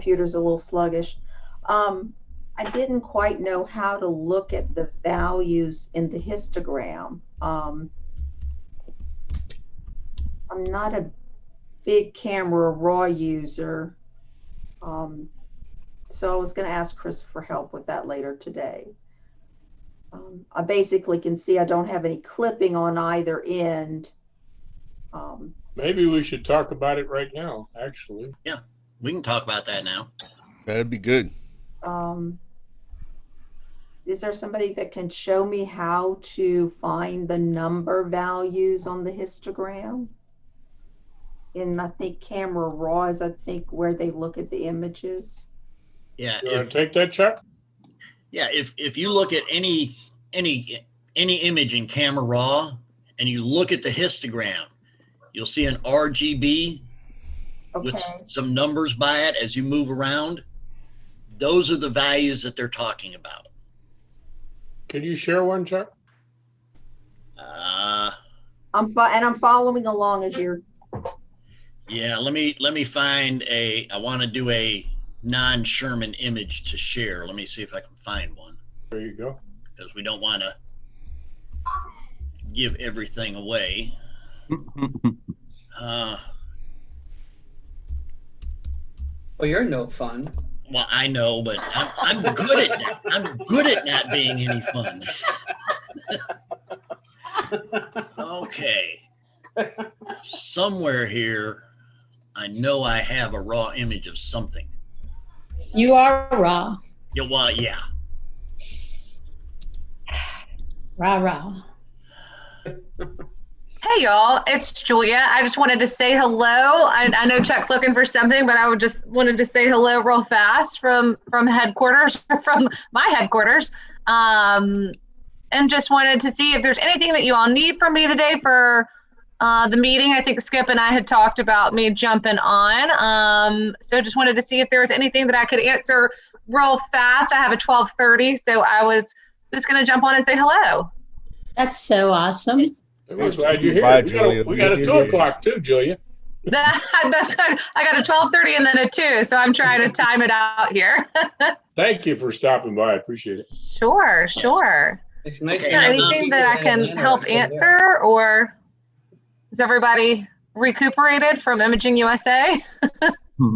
computer's a little sluggish. I didn't quite know how to look at the values in the histogram. I'm not a big camera raw user. So I was going to ask Chris for help with that later today. I basically can see I don't have any clipping on either end. Maybe we should talk about it right now, actually. Yeah, we can talk about that now. That'd be good. Is there somebody that can show me how to find the number values on the histogram? And I think camera raw is, I think, where they look at the images. Yeah. You want to take that, Chuck? Yeah, if you look at any image in camera raw and you look at the histogram, you'll see an RGB with some numbers by it as you move around. Those are the values that they're talking about. Can you share one, Chuck? I'm following along as you're. Yeah, let me find I want to do a non-Sherman image to share. Let me see if I can find one. There you go. Because we don't want to give everything away. Well, you're no fun. Well, I know, but I'm good at that. I'm good at not being any fun. Okay. Somewhere here, I know I have a raw image of something. You are raw. Yeah, well, yeah. Rah, rah. Hey y'all, it's Julia. I just wanted to say hello. I know Chuck's looking for something, but I just wanted to say hello real fast from headquarters, from my headquarters. And just wanted to see if there's anything that you all need from me today for the meeting. I think Skip and I had talked about me jumping on. So just wanted to see if there was anything that I could answer real fast. I have a 12:30, so I was just going to jump on and say hello. That's so awesome. I'm glad you're here. Bye, Julia. We got a 2 o'clock too, Julia. That's I got a 12:30 and then a 2, so I'm trying to time it out here. Thank you for stopping by. I appreciate it. Sure. It's nice. Is there anything that I can help answer, or is everybody recuperated from Imaging USA?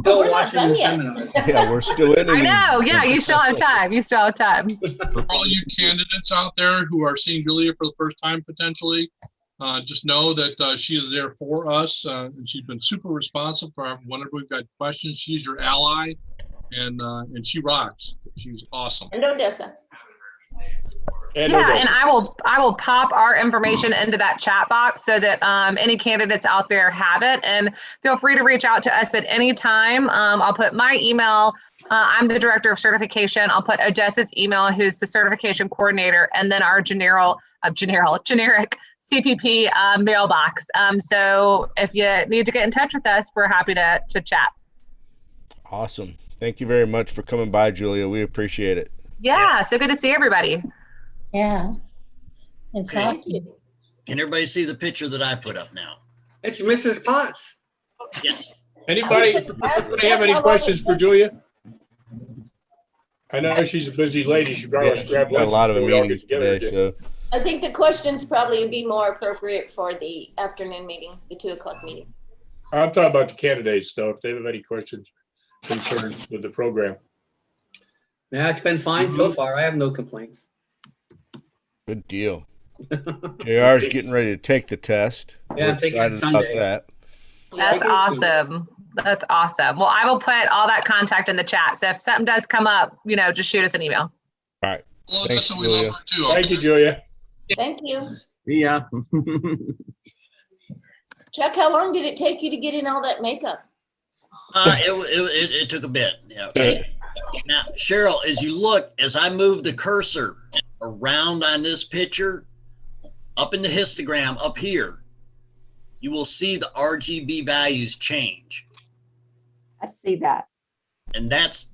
Still watching the seminars. Yeah, we're still in it. I know. Yeah, you still have time. For all you candidates out there who are seeing Julia for the first time potentially, just know that she is there for us, and she's been super responsive for whenever we've got questions. She's your ally, and she rocks. She's awesome. And Odessa. And I will pop our information into that chat box so that any candidates out there have it, and feel free to reach out to us at any time. I'll put my email. I'm the director of certification. I'll put Odessa's email, who's the certification coordinator, and then our generic CPP mailbox. So if you need to get in touch with us, we're happy to chat. Awesome. Thank you very much for coming by, Julia. We appreciate it. Yeah, so good to see everybody. Yeah. It's Okay. awesome. Can everybody see the picture that I put up now? It's Mrs. Potts. Yes. Anybody have any questions for Julia? I know she's a busy lady. She brought us grab Got a lunch lot of before we all meetings get together today, again. so I think the questions probably would be more appropriate for the afternoon meeting, the 2 o'clock meeting. I'm talking about the candidates, though, if they have any questions, concerns with the program. Yeah, it's been fine so far. I have no complaints. good deal. JR's getting ready to take the test. Yeah, We're I'm taking it excited about Sunday. that. That's awesome. That's awesome. Well, I will put all that contact in the chat. So if something does come up, just shoot us an email. All right. Well, Thanks, that's what we love Julia. her too. Thank you, Julia. Thank you. Yeah. Chuck, how long did it take you to get in all that makeup? It took a bit. Yeah. Now, Cheryl, as I move the cursor around on this picture, up in the histogram up here, you will see the RGB values change. I see that. And that's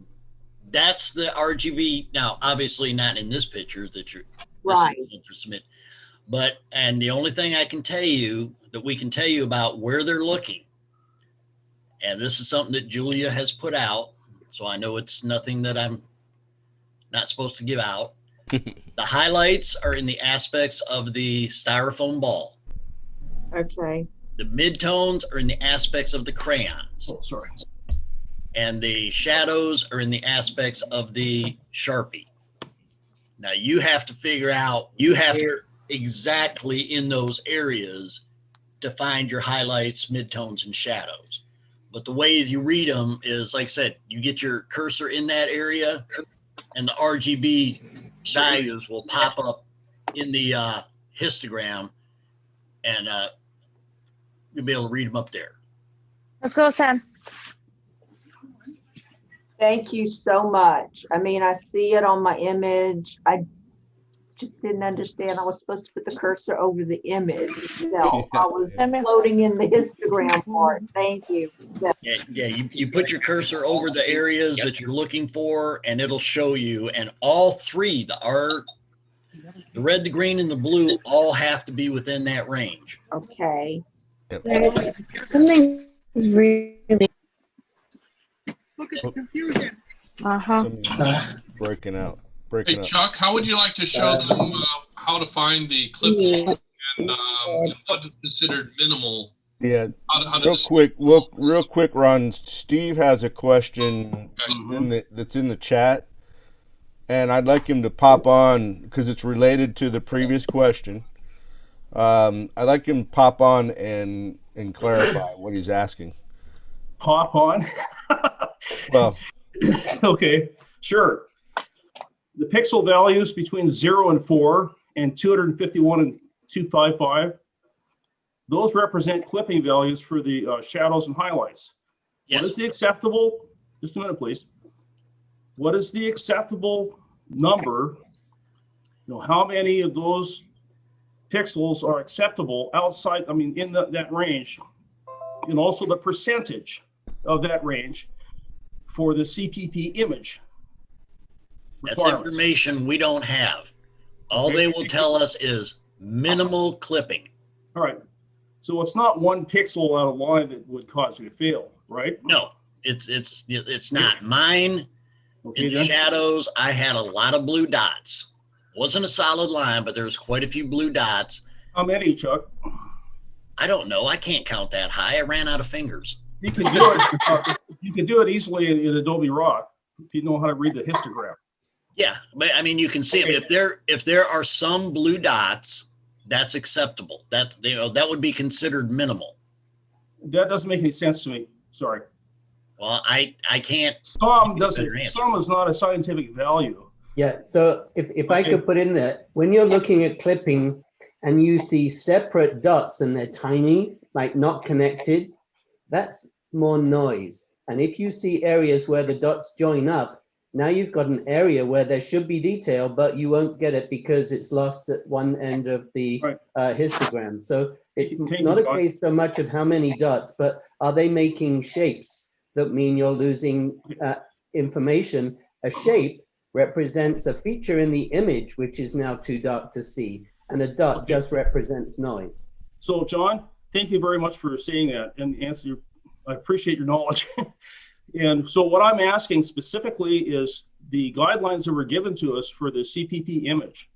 the RGB. Now, obviously not in this picture that you're Right. for submit. And the only thing I can tell you that we can tell you about where they're looking, and this is something that Julia has put out so I know it's nothing that I'm not supposed to give out. The highlights are in the aspects of the styrofoam ball. Okay. The midtones are in the aspects of the crayons. Oh, sorry. And the shadows are in the aspects of the Sharpie. Now you have to figure out, exactly in those areas to find your highlights, midtones, and shadows. But the way you read them is, like I said, you get your cursor in that area and the RGB values will pop up in the histogram, and you'll be able to read them up there. Let's go, Sam. Thank you so much. I mean, I see it on my image. I just didn't understand I was supposed to put the cursor over the image itself. I was floating in the histogram part. Thank you. Yeah, you put your cursor over the areas that you're looking for, and it'll show you. And all three, the red, the green, and the blue, all have to be within that range. Okay. Something is really. Look at the confusion. Somebody's breaking out. Hey, Chuck, how would you like to show them how to find the clipping and what is considered minimal? Yeah. How Real quick, Ron. Steve has a question that's in the chat, and I'd like him to pop on because it's related to the previous question. I'd like him to pop on and clarify what he's asking. Pop on? Well, okay, sure. The pixel values between 0 and 4 and 251 and 255, those represent clipping values for the shadows and highlights. Yes. What is the acceptable, just a minute, please. What is the acceptable number? You know, how many of those pixels are acceptable outside, I mean, in that range, and also the percentage of that range for the CPP image. That's information we don't have. All they will tell us is minimal clipping. All right. So it's not one pixel out of line that would cause you to fail, right? No, it's not. Mine, in the shadows, I had a lot of blue dots. Wasn't a solid line, but there was quite a few blue dots. How many, Chuck? I don't know. I can't count that high. I ran out of fingers. You can do it. You can do it easily in Adobe Raw if you know how to read the histogram. Yeah, but I mean, you can see them. If there are some blue dots, that's acceptable. That would be considered minimal. That doesn't make any sense to me. Sorry. Well, I can't. Some doesn't. Some is not a scientific value. Yeah. So if I could put in there, when you're looking at clipping and you see separate dots and they're tiny, like not connected, that's more noise. And if you see areas where the dots join up, now you've got an area where there should be detail, but you won't get it because it's lost at one end of the histogram. So it's not a case so much of how many dots, but are they making shapes that mean you're losing information? A shape represents a feature in the image, which is now too dark to see, and a dot just represents noise. So, John, thank you very much for saying that and answer. I appreciate your knowledge. And so what I'm asking specifically is the guidelines that were given to us for the CPP image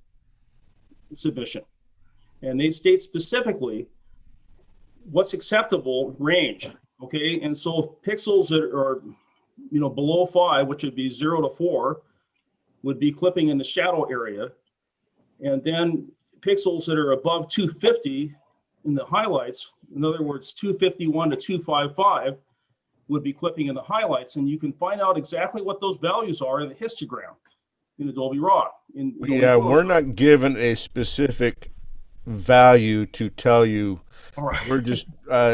submission. And they state specifically what's acceptable range, okay? And so pixels that are, below 5, which would be 0 to 4, would be clipping in the shadow area. And then pixels that are above 250 in the highlights, in other words, 251 to 255, would be clipping in the highlights, and you can find out exactly what those values are in the histogram in Adobe Raw. We're not given a specific value to tell you. All right. We're just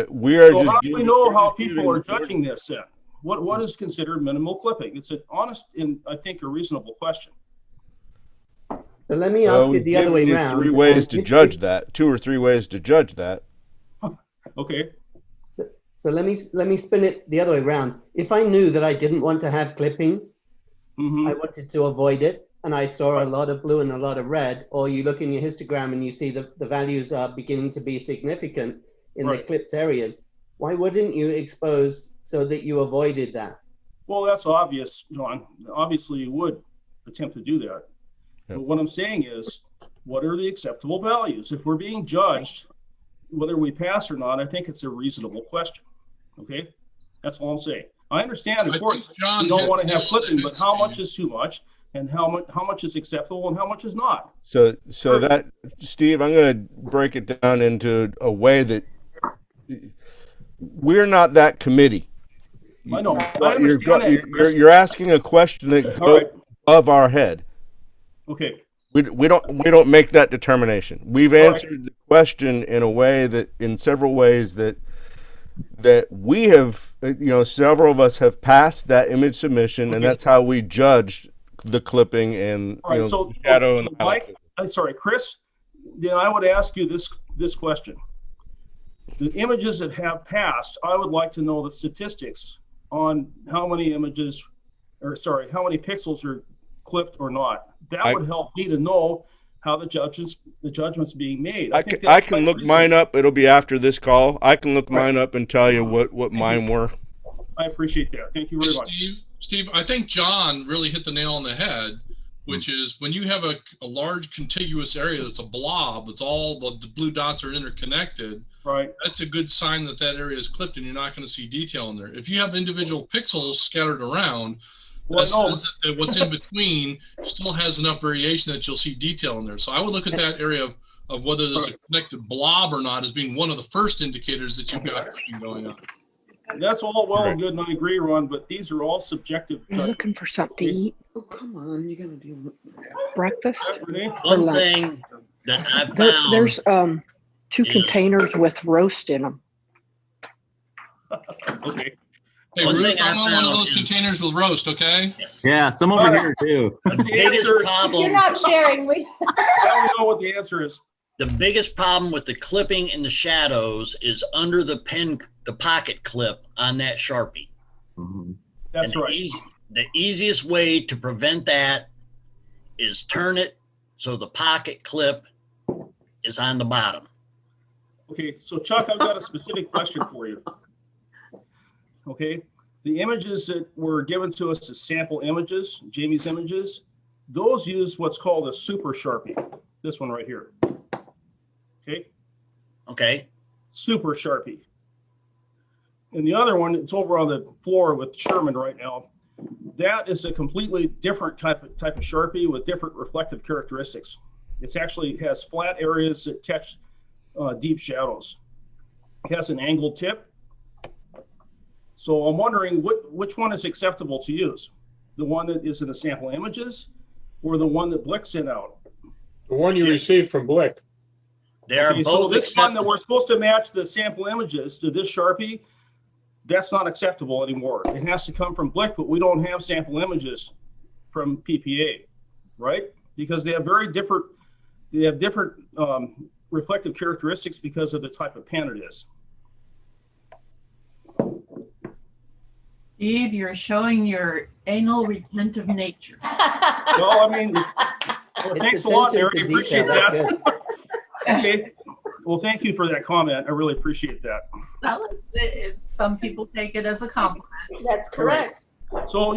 we are. So how do we know how people are judging this then? What is considered minimal clipping? It's an honest and I think a reasonable question. So let me ask you the other way around. 3 ways to judge that. 2 or 3 ways to judge that. Okay. So let me spin it the other way around. If I knew that I didn't want to have clipping, I wanted to avoid it, and I saw a lot of blue and a lot of red, or you look in your histogram and you see the values are beginning to be significant in the clipped areas, why wouldn't you expose so that you avoided that? Well, that's obvious, John. Obviously, you would attempt to do that. Yep. But what I'm saying is, what are the acceptable values? If we're being judged, whether we pass or not, I think it's a reasonable question. Okay, that's all I'm saying. I understand, of course, you don't want to have clipping, but how much is too much, and how much is acceptable, and how much is not? So that, Steve, I'm going to break it down into a way that we're not that committee. I know. I understand that. You're asking a question that goes above our head. Okay. We don't make that determination. We've answered the question in a way that, in several ways that we have, several of us have passed that image submission, and that's how we judged the clipping and so, the shadow. So Mike, I'm sorry, Chris. Then I would ask you this question: the images that have passed, I would like to know the statistics on how many images, how many pixels are clipped or not. That would help me to know how the judgment's being made. I can look mine up. It'll be after this call. I can look mine up and tell you what mine were. I appreciate that. Thank you very much. Steve, I think John really hit the nail on the head, which is when you have a large contiguous area that's a blob, that's all the blue dots are interconnected. Right. That's a good sign that that area is clipped and you're not going to see detail in there. If you have individual pixels scattered around, that says that what's in between still has enough variation that you'll see detail in there. So I would look at that area of whether there's a connected blob or not as being one of the first indicators that you've got something going on. That's all well and good, and I agree, Ron, but these are all subjective. You're looking for something to eat? Oh, come on, you're gonna do breakfast? One thing that I found. There's 2 containers with roast in them. Okay. Hey, Ruth, I want one of those containers with roast, okay? Yeah, some over here too. That's the biggest problem. You're not sharing. I don't know what the answer is. The biggest problem with the clipping in the shadows is under the pocket clip on that Sharpie. Mm-hmm. That's right. The easiest way to prevent that is turn it so the pocket clip is on the bottom. Okay, so Chuck, I've got a specific question for you. Okay, the images that were given to us as sample images, Jamie's images, those use what's called a super Sharpie. This one right here. Okay. Okay. Super Sharpie. And the other one, it's over on the floor with Sherman right now. That is a completely different type of Sharpie with different reflective characteristics. It actually has flat areas that catch deep shadows. It has an angled tip. So I'm wondering which one is acceptable to use? The one that is in the sample images or the one that Blick sent out? The one you received from Blick. So this one that we're supposed to match the sample images to this Sharpie, that's not acceptable anymore. It has to come from Blick, but we don't have sample images from PPA, right? Because they have different reflective characteristics because of the type of pen it is. Steve, you're showing your anal retentive nature. Well, I mean, thanks a lot, Mary. I appreciate that. Okay. Well, thank you for that comment. I really appreciate that. Well, it's some people take it as a compliment. That's correct. So,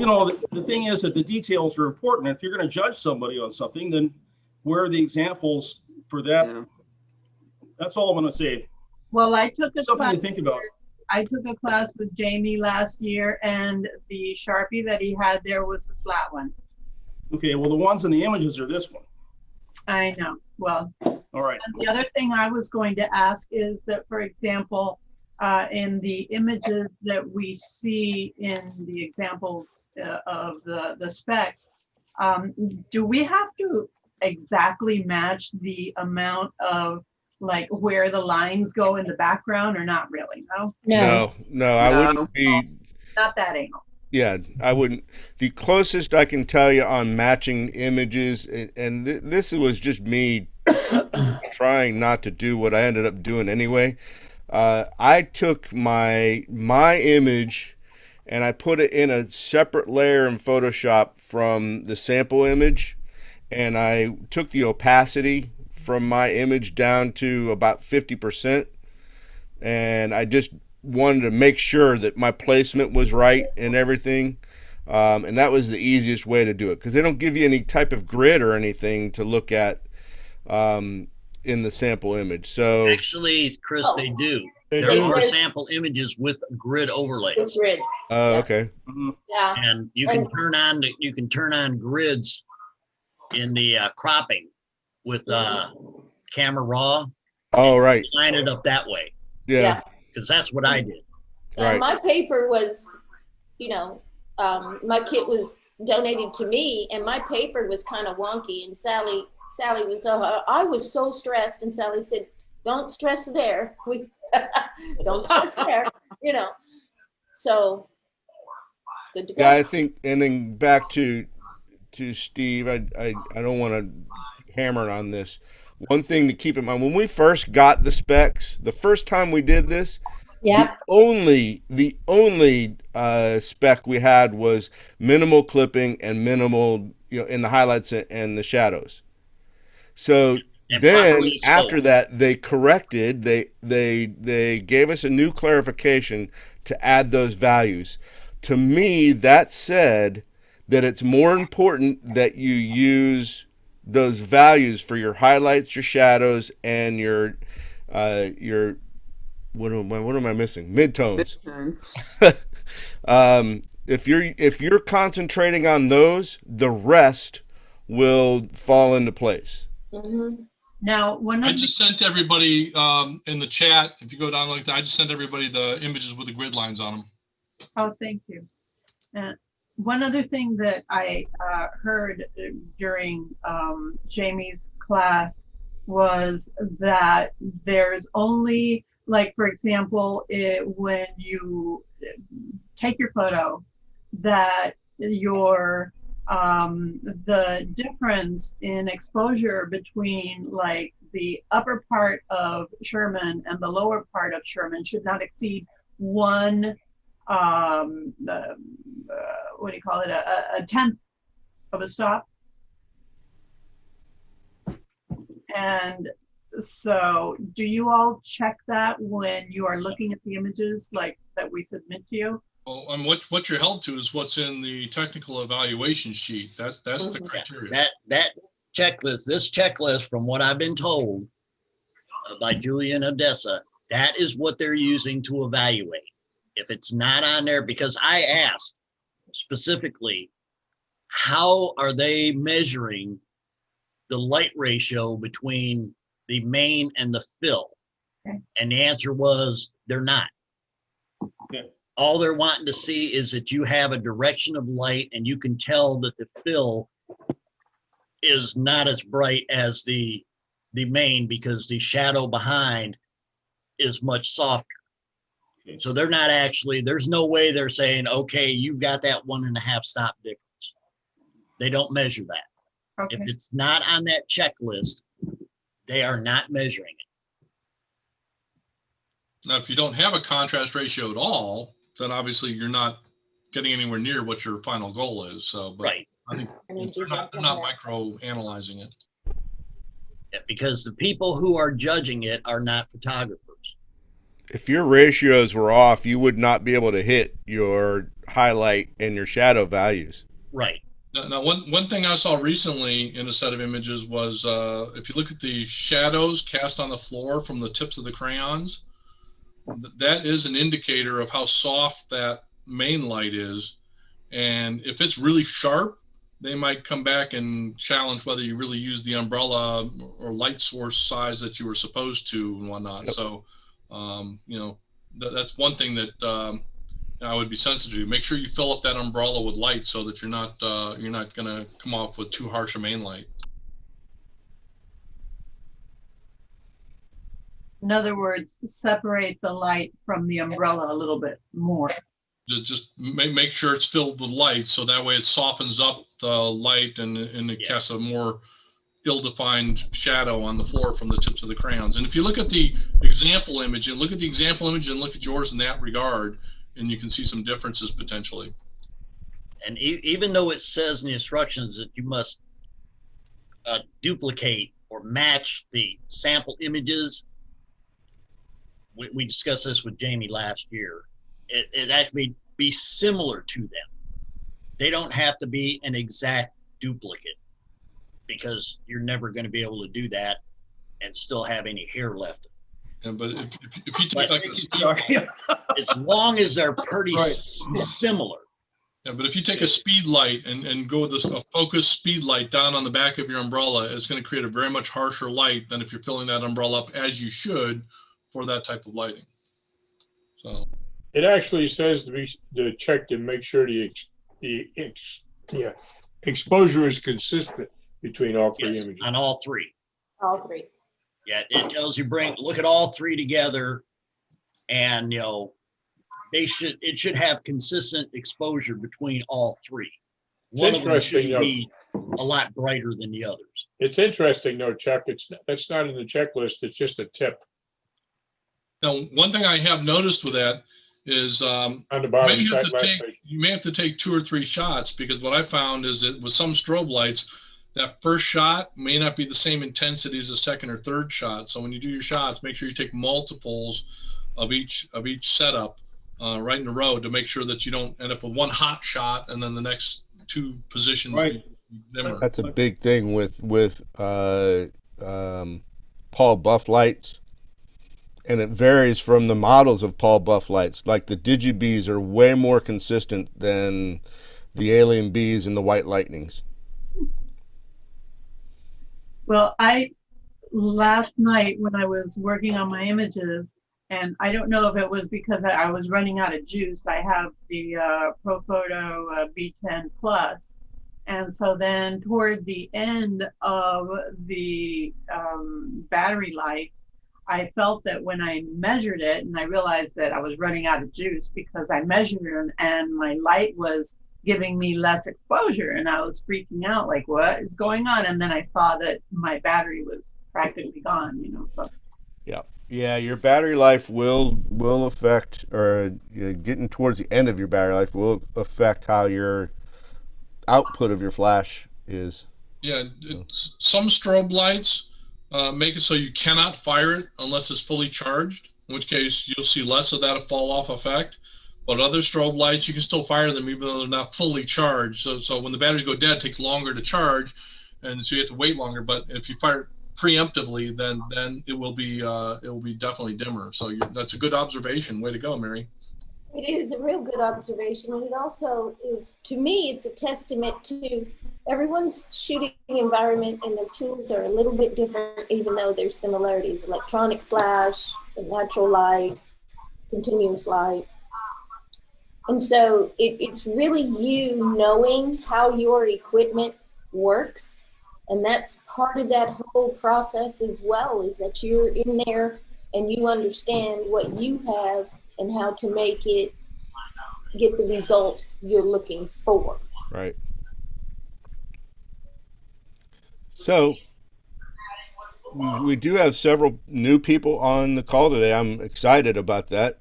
the thing is that the details are important. If you're going to judge somebody on something, then where are the examples for that? Yeah. That's all I'm going to say. Well, I took something to think about. I took a class with Jamie last year, and the Sharpie that he had there was the flat one. Okay, well, the ones in the images are this one. I know. Well, all right. And the other thing I was going to ask is that, for example, in the images that we see in the examples of the specs, do we have to exactly match the amount of like where the lines go in the background or not really? No, I wouldn't be. Not that angle. Yeah, I wouldn't. The closest I can tell you on matching images, and this was just me trying not to do what I ended up doing anyway. I took my image and I put it in a separate layer in Photoshop from the sample image, and I took the opacity from my image down to about 50%, and I just wanted to make sure that my placement was right and everything. And that was the easiest way to do it because they don't give you any type of grid or anything to look at in the sample image. So actually, Chris, they do. They There do. are sample images with grid overlays. With grids. oh, Yeah. okay. Yeah. And you can turn on grids in the cropping with camera raw. Oh, right. Line it up that way. Yeah. Because that's what I did. Right. My paper was, my kit was donated to me, and my paper was kind of wonky. And Sally was, I was so stressed, and Sally said, "Don't stress there. Don't stress there." So good to go. Yeah, I think, and then back to Steve, I don't want to hammer on this. One thing to keep in mind, when we first got the specs, the first time we did this, Yep. the only spec we had was minimal clipping and minimal, in the highlights and the shadows. So And then properly after exposed. that, they corrected. They gave us a new clarification to add those values. To me, that said that it's more important that you use those values for your highlights, your shadows, and your what am I missing? Midtones. If you're concentrating on those, the rest will fall into place. Mm-hmm. Now, when I just sent everybody in the chat, if you go down like that, I just sent everybody the images with the grid lines on them. Oh, thank you. One other thing that I heard during Jamie's class was that there's only, like, for example, when you take your photo, that your the difference in exposure between, like, the upper part of Sherman and the lower part of Sherman should not exceed one what do you call it, a tenth of a stop. And so do you all check that when you are looking at the images like that we submit to you? Well, and what you're held to is what's in the technical evaluation sheet. That's the criteria. That checklist, this checklist, from what I've been told by Julia and Odessa, that is what they're using to evaluate. If it's not on there, because I asked specifically, how are they measuring the light ratio between the main and the fill? Okay. And the answer was they're not. Okay. All they're wanting to see is that you have a direction of light, and you can tell that the fill is not as bright as the main, because the shadow behind is much softer. Okay. So they're not actually, there's no way they're saying, okay, you've got that 1.5 stop difference. They don't measure that. Okay. If it's not on that checklist, they are not measuring it. Now, if you don't have a contrast ratio at all, then obviously you're not getting anywhere near what your final goal is. So, but Right. I think they're not micro analyzing it. Yeah, because the people who are judging it are not photographers. If your ratios were off, you would not be able to hit your highlight and your shadow values. Right. Now, one thing I saw recently in a set of images was if you look at the shadows cast on the floor from the tips of the crayons, that is an indicator of how soft that main light is. And if it's really sharp, they might come back and challenge whether you really use the umbrella or light source size that you were supposed to and whatnot. Yep. So, that's one thing that I would be sensitive to. Make sure you fill up that umbrella with light so that you're not going to come off with too harsh a main light. In other words, separate the light from the umbrella a little bit more. Just make sure it's filled with light, so that way it softens up the light and it casts a more ill-defined shadow on the floor from the tips of the crayons. And if you look at the example image and look at yours in that regard, and you can see some differences potentially. And even though it says in the instructions that you must duplicate or match the sample images, we discussed this with Jamie last year. It actually be similar to them. they don't have to be an exact duplicate, because you're never going to be able to do that and still have any hair left. Yeah, but if you take But like a speed, as long as they're pretty similar. yeah, but if you take a speed light and go with a focused speed light down on the back of your umbrella, it's going to create a very much harsher light than if you're filling that umbrella up as you should for that type of lighting. So It actually says to check to make sure the exposure is consistent between all three Yes, images. on all three. All three. Yeah, it tells you look at all three together, and it should have consistent exposure between all three. One of them should be a lot brighter than the others. It's interesting though, Chuck. That's not in the checklist. It's just a tip. now, one thing I have noticed with that is On the bottom, you may have to take 2 or 3 shots, because what I found is that with some strobe lights, that first shot may not be the same intensity as the second or third shot. So when you do your shots, make sure you take multiples of each setup right in a row to make sure that you don't end up with one hot shot and then the next 2 positions be dimmer. That's a big thing with Paul Buff lights, and it varies from the models of Paul Buff lights. Like the Digi-Bees are way more consistent than the Alien Bees and the White Lightnings. Well, last night when I was working on my images, and I don't know if it was because I was running out of juice. I have the ProPhoto B10 Plus, and so then toward the end of the battery life, I felt that when I measured it, and I realized that I was running out of juice because I measured it and my light was giving me less exposure, and I was freaking out, like, what is going on? And then I saw that my battery was practically gone, so. Yeah, your battery life will affect, or getting towards the end of your battery life will affect how your output of your flash is. Yeah, some strobe lights make it so you cannot fire it unless it's fully charged, in which case you'll see less of that fall off effect. But other strobe lights, you can still fire them even though they're not fully charged. So when the batteries go dead, it takes longer to charge, and so you have to wait longer. But if you fire it preemptively, then it will be definitely dimmer. So that's a good observation. Way to go, Mary. It is a real good observation, and it also is, to me, it's a testament to everyone's shooting environment, and their tools are a little bit different, even though there's similarities. Electronic flash, natural light, continuous light. And so it's really you knowing how your equipment works. And that's part of that whole process as well, is that you're in there and you understand what you have and how to make it get the result you're looking for. Right. So we do have several new people on the call today. I'm excited about that.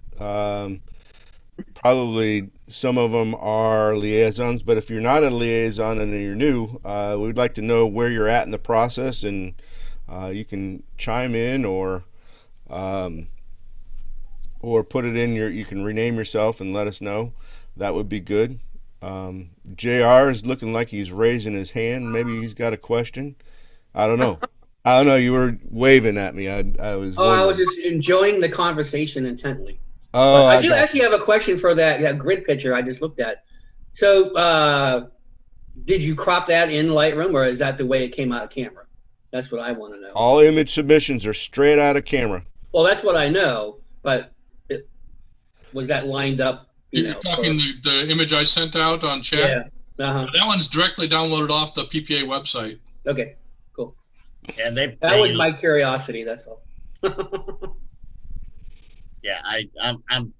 Probably some of them are liaisons, but if you're not a liaison and you're new, we'd like to know where you're at in the process, and you can chime in or put it in you can rename yourself and let us know. That would be good. JR is looking like he's raising his hand. Maybe he's got a question. I don't know. You were waving at me. I was. Oh, I was just enjoying the conversation intently. Oh, I do actually have a question for that grid picture I just looked at. So, did you crop that in Lightroom, or is that the way it came out of camera? That's what I want to know. All image submissions are straight out of camera. Well, that's what I know, but was that lined up? You're talking the image I sent out on chat? Yeah. Uh-huh. That one's directly downloaded off the PPA website. Okay, cool. And that was my curiosity, that's all. Yeah, I'm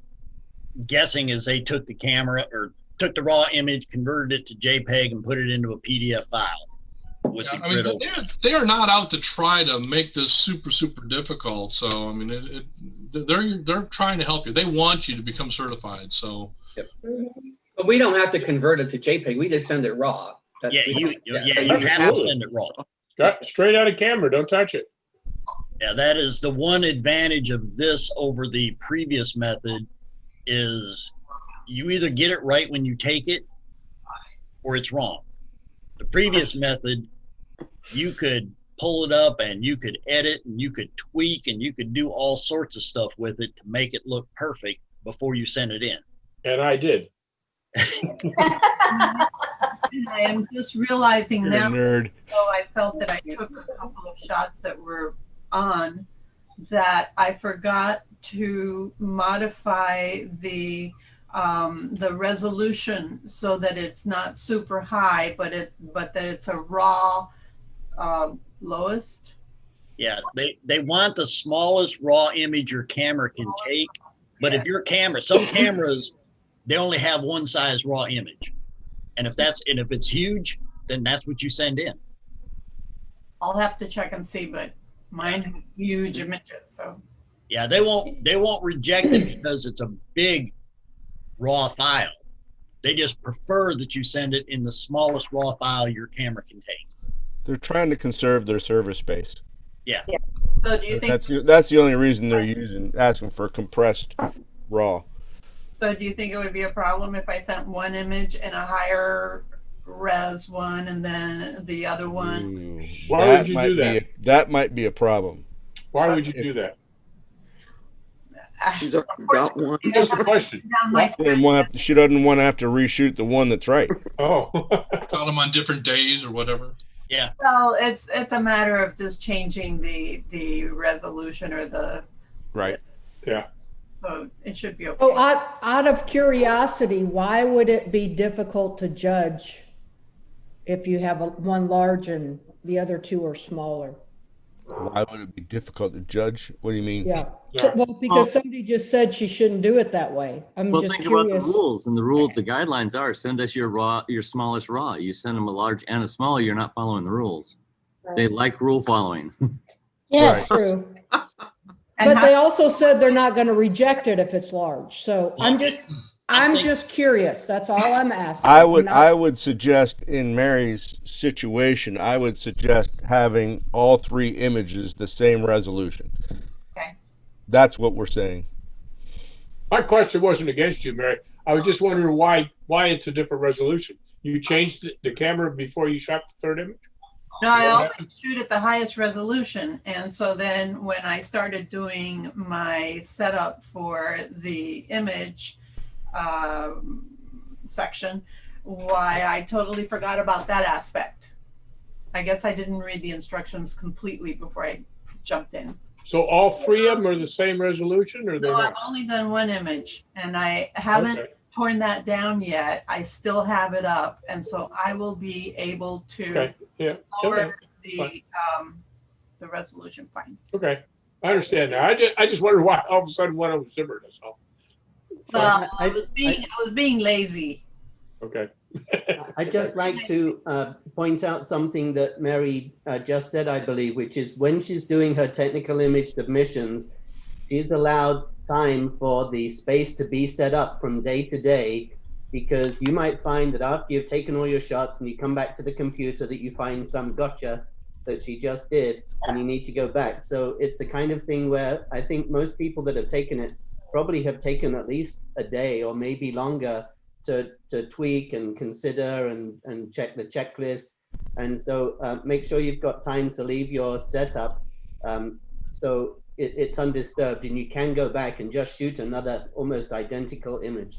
guessing as they took the camera or took the raw image, converted it to JPEG, and put it into a PDF file. With the grid over. They are not out to try to make this super difficult. So I mean, they're trying to help you. They want you to become certified. So. Yep. But we don't have to convert it to JPEG. We just send it raw. You have to send it raw. Straight out of camera. Don't touch it. Yeah, that is the one advantage of this over the previous method, is you either get it right when you take it, or it's wrong. The previous method, you could pull it up and you could edit and you could tweak and you could do all sorts of stuff with it to make it look perfect before you send it in. And I did. I am just realizing You're a now, nerd. so I felt that I took a couple of shots that were on, that I forgot to modify the resolution so that it's not super high, but that it's a raw lowest. Yeah, they want the smallest raw image your camera can take. But if your camera, some cameras, they only have one size raw image. And if it's huge, then that's what you send in. I'll have to check and see, but mine has huge images, so. Yeah, they won't reject it because it's a big raw file. They just prefer that you send it in the smallest raw file your camera can take. They're trying to conserve their server space. Yeah. So do you think? That's the only reason they're asking for compressed raw. So do you think it would be a problem if I sent one image in a higher res one and then the other one? Why would you do that? That might be a problem. Why would you do that? She's already got one. Just a question. She doesn't want to have to reshoot the one that's right. Oh. Got them on different days or whatever. Yeah. Well, it's a matter of just changing the resolution or the. Right. Yeah. So it should be okay. Oh, out of curiosity, why would it be difficult to judge if you have one large and the other two are smaller? Why would it be difficult to judge? What do you mean? Yeah. Well, because somebody just said she shouldn't do it that way. I'm Well, just think curious. about the rules, and the rules, the guidelines are send us your smallest raw. You send them a large and a small, you're not following the rules. They like rule following. Yes, true. But they also said they're not going to reject it if it's large. So I'm just curious. That's all I'm asking. I would suggest in Mary's situation, I would suggest having all three images the same resolution. Okay. That's what we're saying. My question wasn't against you, Mary. I was just wondering why it's a different resolution. You changed the camera before you shot the third image? No, I always shoot at the highest resolution. And so then when I started doing my setup for the image section, why I totally forgot about that aspect. I guess I didn't read the instructions completely before I jumped in. So all three of them are the same resolution, or they're No, I've not? only done one image and I haven't torn that down yet. I still have it up. And so I will be able to lower the resolution fine. Okay. I understand now. I just wondered why all of a sudden one of them was different, that's all. Well, I was being lazy. Okay. I'd just like to point out something that Mary just said, I believe, which is when she's doing her technical image submissions, she's allowed time for the space to be set up from day to day, because you might find that after you've taken all your shots and you come back to the computer that you find some gotcha that she just did and you need to go back. So it's the kind of thing where I think most people that have taken it probably have taken at least a day or maybe longer to tweak and consider and check the checklist. And so make sure you've got time to leave your setup so it's undisturbed and you can go back and just shoot another almost identical image.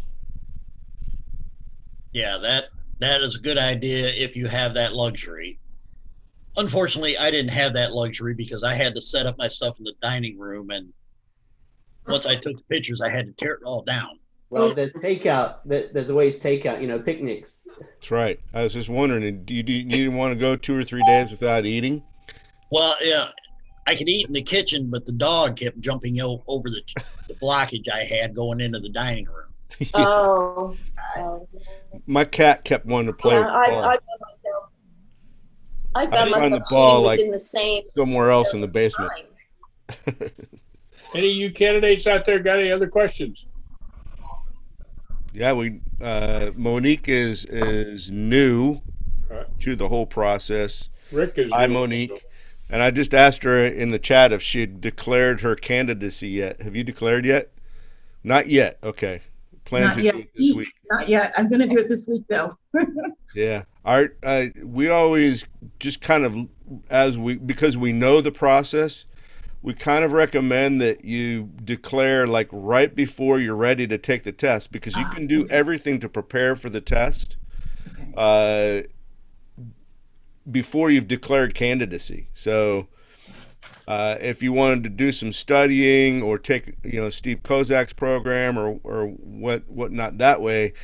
Yeah, that is a good idea if you have that luxury. Unfortunately, I didn't have that luxury because I had to set up my stuff in the dining room, and once I took the pictures, I had to tear it all down. Well, there's takeout. There's always takeout, picnics. That's right. I was just wondering, do you didn't want to go 2 or 3 days without eating? Well, yeah, I could eat in the kitchen, but the dog kept jumping over the blockage I had going into the dining room. Oh. My cat kept wanting to play with the ball. I found find the myself ball shooting like within the same somewhere else in the basement. Any of you candidates out there got any other questions? Yeah, Monique is new to the whole process. Rick is Hi, new. Monique. And I just asked her in the chat if she had declared her candidacy yet. Have you declared yet? Not yet. Okay. plan Not to yet. do it this week? Not yet. I'm going to do it this week though. Yeah. We always just kind of, because we know the process, we kind of recommend that you declare like right before you're ready to take the test, because you can do everything to prepare for the test before you've declared candidacy. So if you wanted to do some studying or take, Steve Kozak's program or whatnot that way,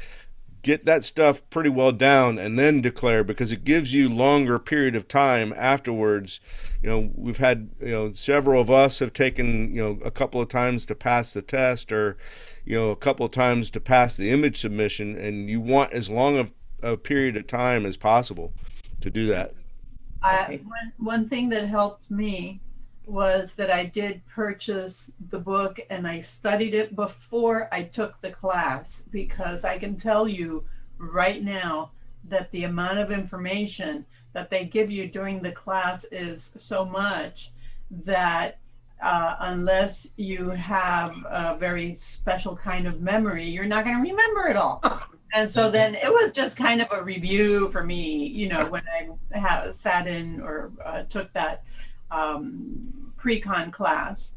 get that stuff pretty well down and then declare, because it gives you longer period of time afterwards. We've had, several of us have taken, a couple of times to pass the test, or, a couple of times to pass the image submission, and you want as long of a period of time as possible to do that. One thing that helped me was that I did purchase the book and I studied it before I took the class, because I can tell you right now that the amount of information that they give you during the class is so much that unless you have a very special kind of memory, you're not going to remember it all. And so then it was just kind of a review for me, when I sat in or took that pre-con class.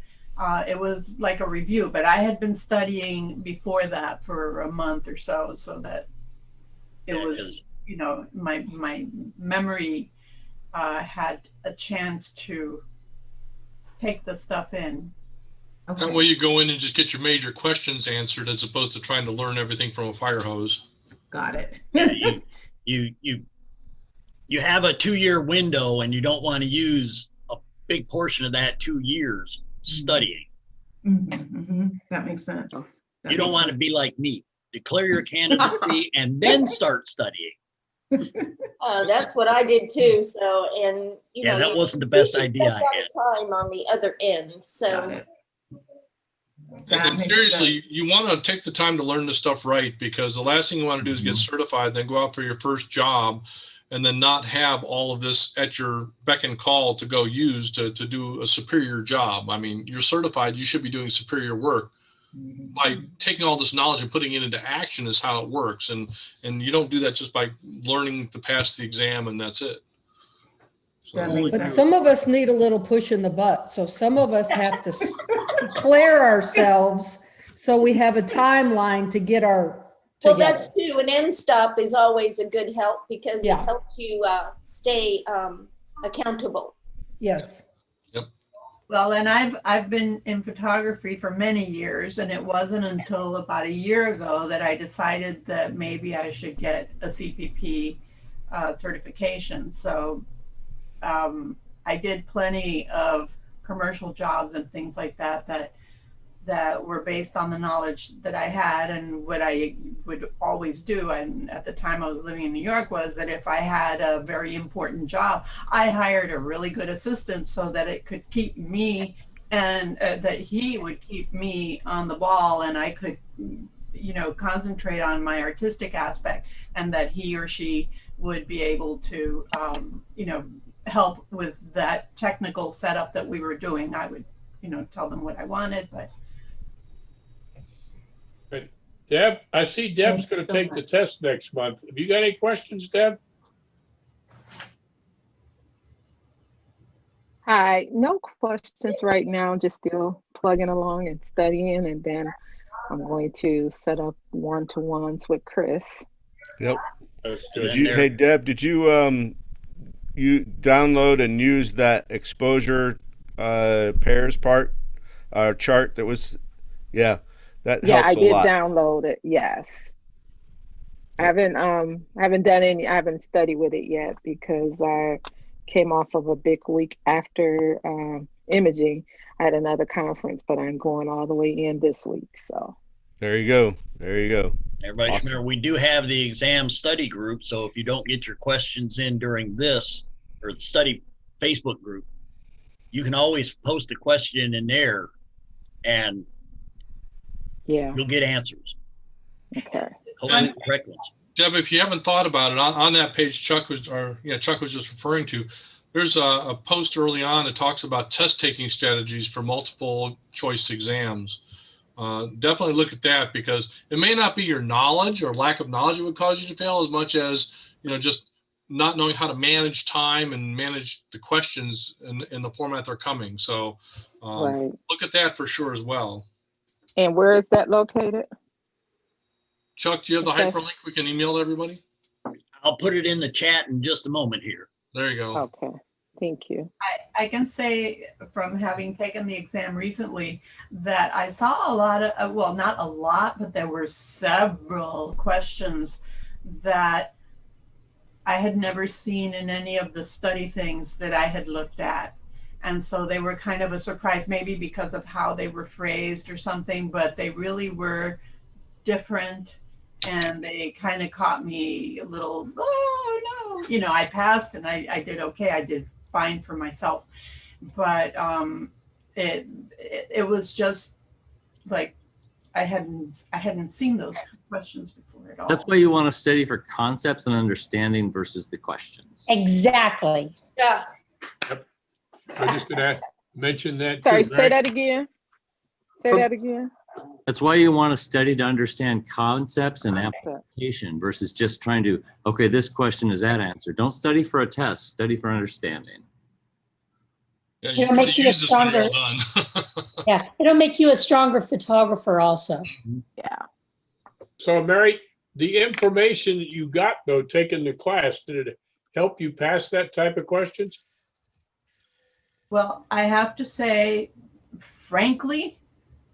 It was like a review, but I had been studying before that for a month or so that it was, my memory had a chance to take the stuff in. That way you go in and just get your major questions answered, as opposed to trying to learn everything from a fire hose. Got it. Yeah, you have a 2-year window, and you don't want to use a big portion of that 2 years studying. That makes sense. You don't want to be like me. Declare your candidacy and then start studying. That's what I did too. So, and that wasn't the best idea I had. Time on the other end. So. And seriously, you want to take the time to learn this stuff right, because the last thing you want to do is get certified, then go out for your first job, and then not have all of this at your beck and call to go use to do a superior job. I mean, you're certified, you should be doing superior work. By taking all this knowledge and putting it into action is how it works. And you don't do that just by learning to pass the exam and that's it. But some of us need a little push in the butt. So some of us have to declare ourselves so we have a timeline to get our together. Well, that's too. An end stop is always a good help, because it helps you stay accountable. Yes. Yep. Well, and I've been in photography for many years, and it wasn't until about a year ago that I decided that maybe I should get a CPP certification. So I did plenty of commercial jobs and things like that were based on the knowledge that I had. And what I would always do, and at the time I was living in New York, was that if I had a very important job, I hired a really good assistant so that it could keep me, and that he would keep me on the ball, and I could, concentrate on my artistic aspect, and that he or she would be able to, help with that technical setup that we were doing. I would, tell them what I wanted, but. Deb, I see Deb's going to take the test next month. Have you got any questions, Deb? Hi, no questions right now, just still plugging along and studying, and then I'm going to set up one-to-ones with Chris. Yep. Hey, Deb, did you you download and use that exposure pairs chart that was, that helps a lot. Yeah, I did download it. Yes. I haven't studied with it yet, because I came off of a big week after imaging. I had another conference, but I'm going all the way in this week. So there you go. Everybody should remember, we do have the exam study group. So if you don't get your questions in during this or the study Facebook group, you can always post a question in there, and you'll get answers. Okay. Hopefully the correct ones. Deb, if you haven't thought about it, on that page Chuck was just referring to, there's a post early on that talks about test taking strategies for multiple choice exams. definitely look at that, because it may not be your knowledge or lack of knowledge that would cause you to fail as much as, just not knowing how to manage time and manage the questions in the format they're coming. So Right. look at that for sure as well. And where is that located? Chuck, do you have the Okay. hyperlink we can email to everybody? I'll put it in the chat in just a moment here. There you go. Okay. Thank you. I can say from having taken the exam recently that I saw a lot of, well, not a lot, but there were several questions that I had never seen in any of the study things that I had looked at. And so they were kind of a surprise, maybe because of how they were phrased or something, but they really were different. And they kind of caught me a little, oh no, I passed and I did okay. I did fine for myself, but it was just like I hadn't seen those questions before at all. That's why you want to study for concepts and understanding versus the questions. Exactly. Yeah. Yep. I was just going to mention that. Sorry, too, say Mary. that again. Say that again. That's why you want to study to understand concepts and application versus just trying to, okay, this question is that answer. Don't study for a test, study for understanding. Yeah, It'll make you a stronger, yeah, it'll make you a stronger photographer also. Yeah. So, Mary, the information that you got, though, taking the class, did it help you pass that type of questions? Well, I have to say, frankly,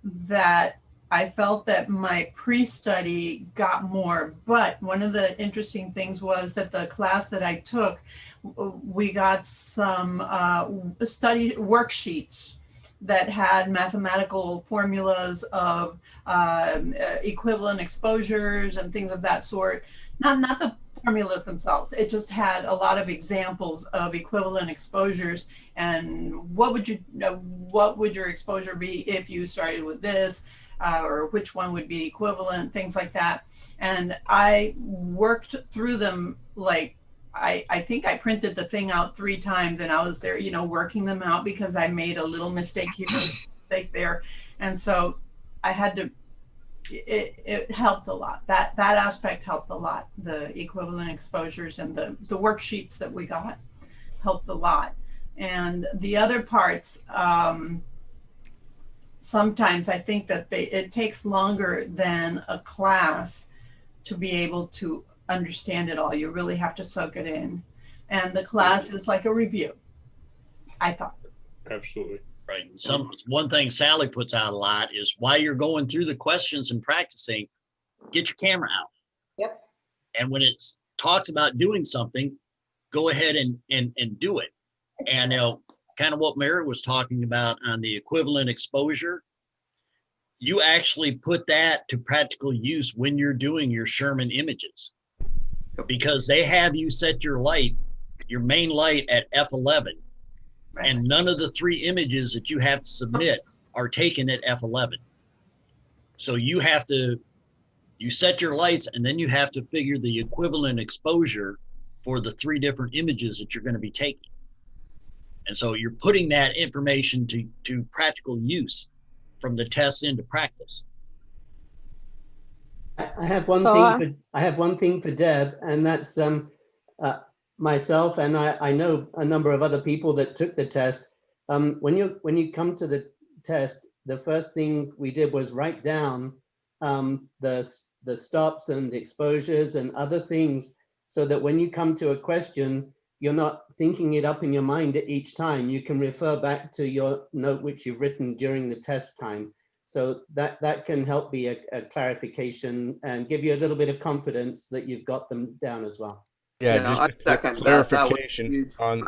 that I felt that my pre-study got more, but one of the interesting things was that the class that I took, we got some study worksheets that had mathematical formulas of equivalent exposures and things of that sort. Not the formulas themselves. It just had a lot of examples of equivalent exposures and what would your exposure be if you started with this, or which one would be equivalent, things like that. And I worked through them like I think I printed the thing out 3 times and I was there, working them out because I made a little mistake here, mistake there. And so I had to, it helped a lot. That aspect helped a lot. The equivalent exposures and the worksheets that we got helped a lot. And the other parts, sometimes I think that it takes longer than a class to be able to understand it all. You really have to soak it in. And the class is like a review, I thought. Absolutely. Right. One thing Sally puts out a lot is while you're going through the questions and practicing, get your camera out. Yep. And when it talks about doing something, go ahead and do it. And kind of what Mary was talking about on the equivalent exposure, you actually put that to practical use when you're doing your Sherman images, because they have you set your main light at f11. Right. And none of the 3 images that you have to submit are taken at f11. So you set your lights and then you have to figure the equivalent exposure for the 3 different images that you're going to be taking. And so you're putting that information to practical use from the test into practice. I have one thing for Deb, and that's myself, and I know a number of other people that took the test. When you come to the test, the first thing we did was write down the stops and exposures and other things, so that when you come to a question, you're not thinking it up in your mind each time. You can refer back to your note which you've written during the test time. So that can help be a clarification and give you a little bit of confidence that you've got them down as well. Just a clarification on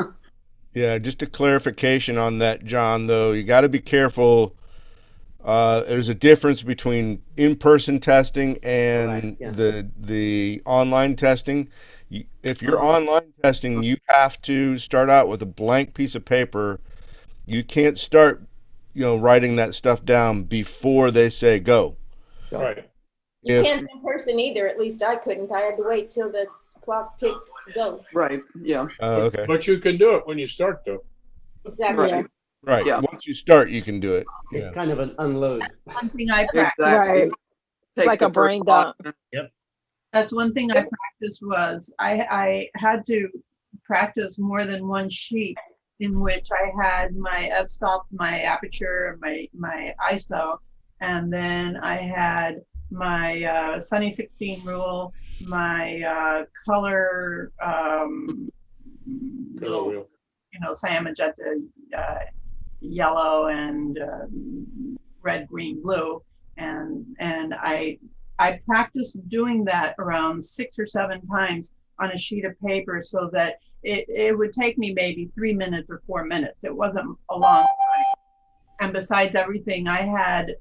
just a clarification on that, John, though. You got to be careful. There's a difference between in-person testing and the online testing. If you're online testing, you have to start out with a blank piece of paper. You can't start writing that stuff down before they say go. Right. You can't in person either. At least I couldn't. I had to wait till the clock ticked go. Right. Yeah. Okay. But you can do it when you start, though. Exactly. Right. Right. Yeah. Once you start, you can do it. It's Yeah. kind of an unload. One thing I practiced. Exactly. Right. Take Like the a brain dump. Yep. That's one thing I practiced was I had to practice more than one sheet in which I had my f-stop, my aperture, my ISO, and then I had my Sunny 16 rule, my color, little, wheel. cyan, magenta, yellow, and red, green, blue, and I practiced doing that around 6 or 7 times on a sheet of paper so that it would take me maybe 3 minutes or 4 minutes. It wasn't a long time. And besides everything, I had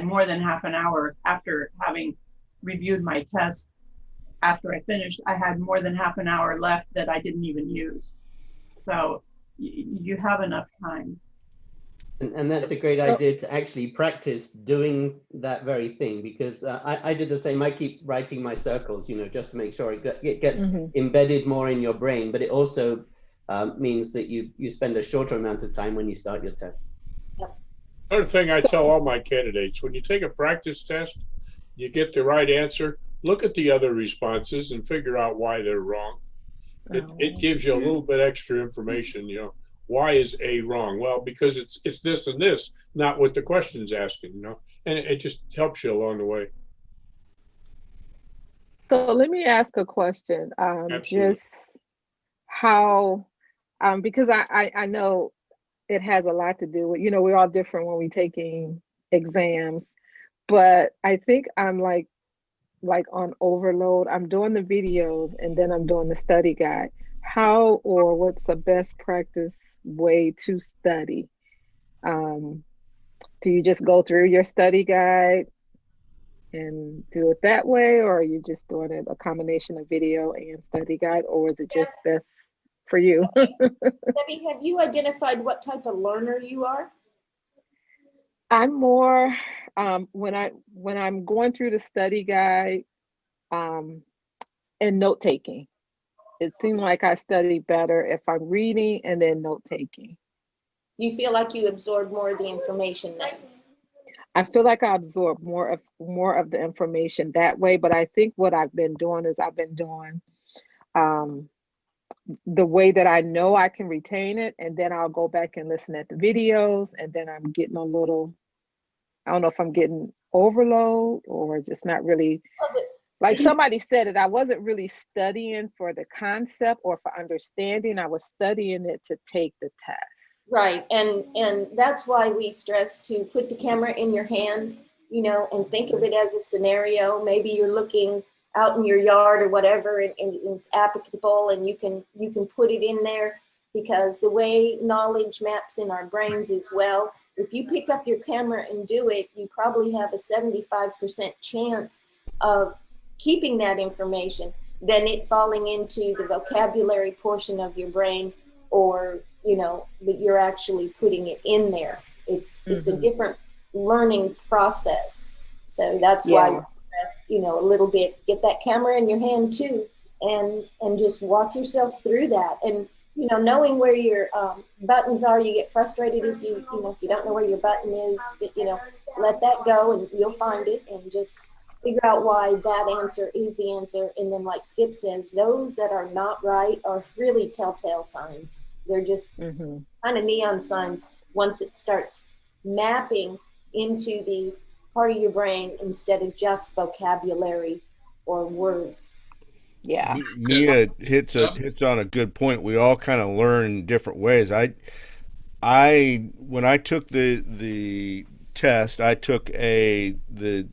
more than half an hour after having reviewed my test. After I finished, I had more than half an hour left that I didn't even use. So you have enough time. And that's a great idea to actually practice doing that very thing, because I did the same. I keep writing my circles, just to make sure it gets embedded more in your brain, but it also means that you spend a shorter amount of time when you start your test. Another thing I tell all my candidates, when you take a practice test, you get the right answer, look at the other responses and figure out why they're wrong. It gives you a little bit extra information, Why is A wrong? Well, because it's this and this, not what the question's asking, and it just helps you along the way. So let me ask a question. Just how, because I know it has a lot to do with, we're all different when we're taking exams, but I think I'm like on overload. I'm doing the videos and then I'm doing the study guide. How or what's the best practice way to study? Do you just go through your study guide and do it that way, or are you just doing it a combination of video and study guide, or is it just best for you? Debbie, have you identified what type of learner you are? I'm more when I'm going through the study guide and note taking. It seems like I study better if I'm reading and then note taking. You feel like you absorb more of the information then? I feel like I absorb more of the information that way, but I think what I've been doing is I've been doing the way that I know I can retain it, and then I'll go back and listen at the videos, and then I'm getting a little, I don't know if I'm getting overload or just not really, like somebody said it, I wasn't really studying for the concept or for understanding, I was studying it to take the test. Right, and that's why we stress to put the camera in your hand, and think of it as a scenario. Maybe you're looking out in your yard or whatever, and it's applicable, and you can put it in there, because the way knowledge maps in our brains as well, if you pick up your camera and do it, you probably have a 75% chance of keeping that information than it falling into the vocabulary portion of your brain, or but you're actually putting it in there. It's a different learning process. So that's why we stress, a little bit, get that camera in your hand too, and just walk yourself through that. And knowing where your buttons are, you get frustrated if you don't know where your button is, but let that go and you'll find it, and just figure out why that answer is the answer. And then, like Skip says, those that are not right are really telltale signs. They're just kind of neon signs once it starts mapping into the part of your brain instead of just vocabulary or words. Yeah. Mia hits on a good point. We all kind of learn in different ways. I when I took the test, I took the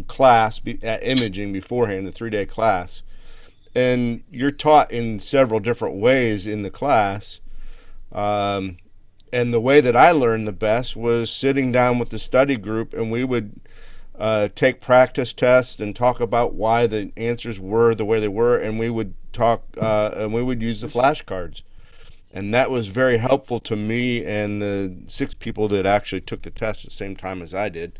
class at imaging beforehand, the 3-day class. And you're taught in several different ways in the class. And the way that I learned the best was sitting down with the study group, and we would take practice tests and talk about why the answers were the way they were, and we would talk and we would use the flashcards. And that was very helpful to me and the 6 people that actually took the test at the same time as I did.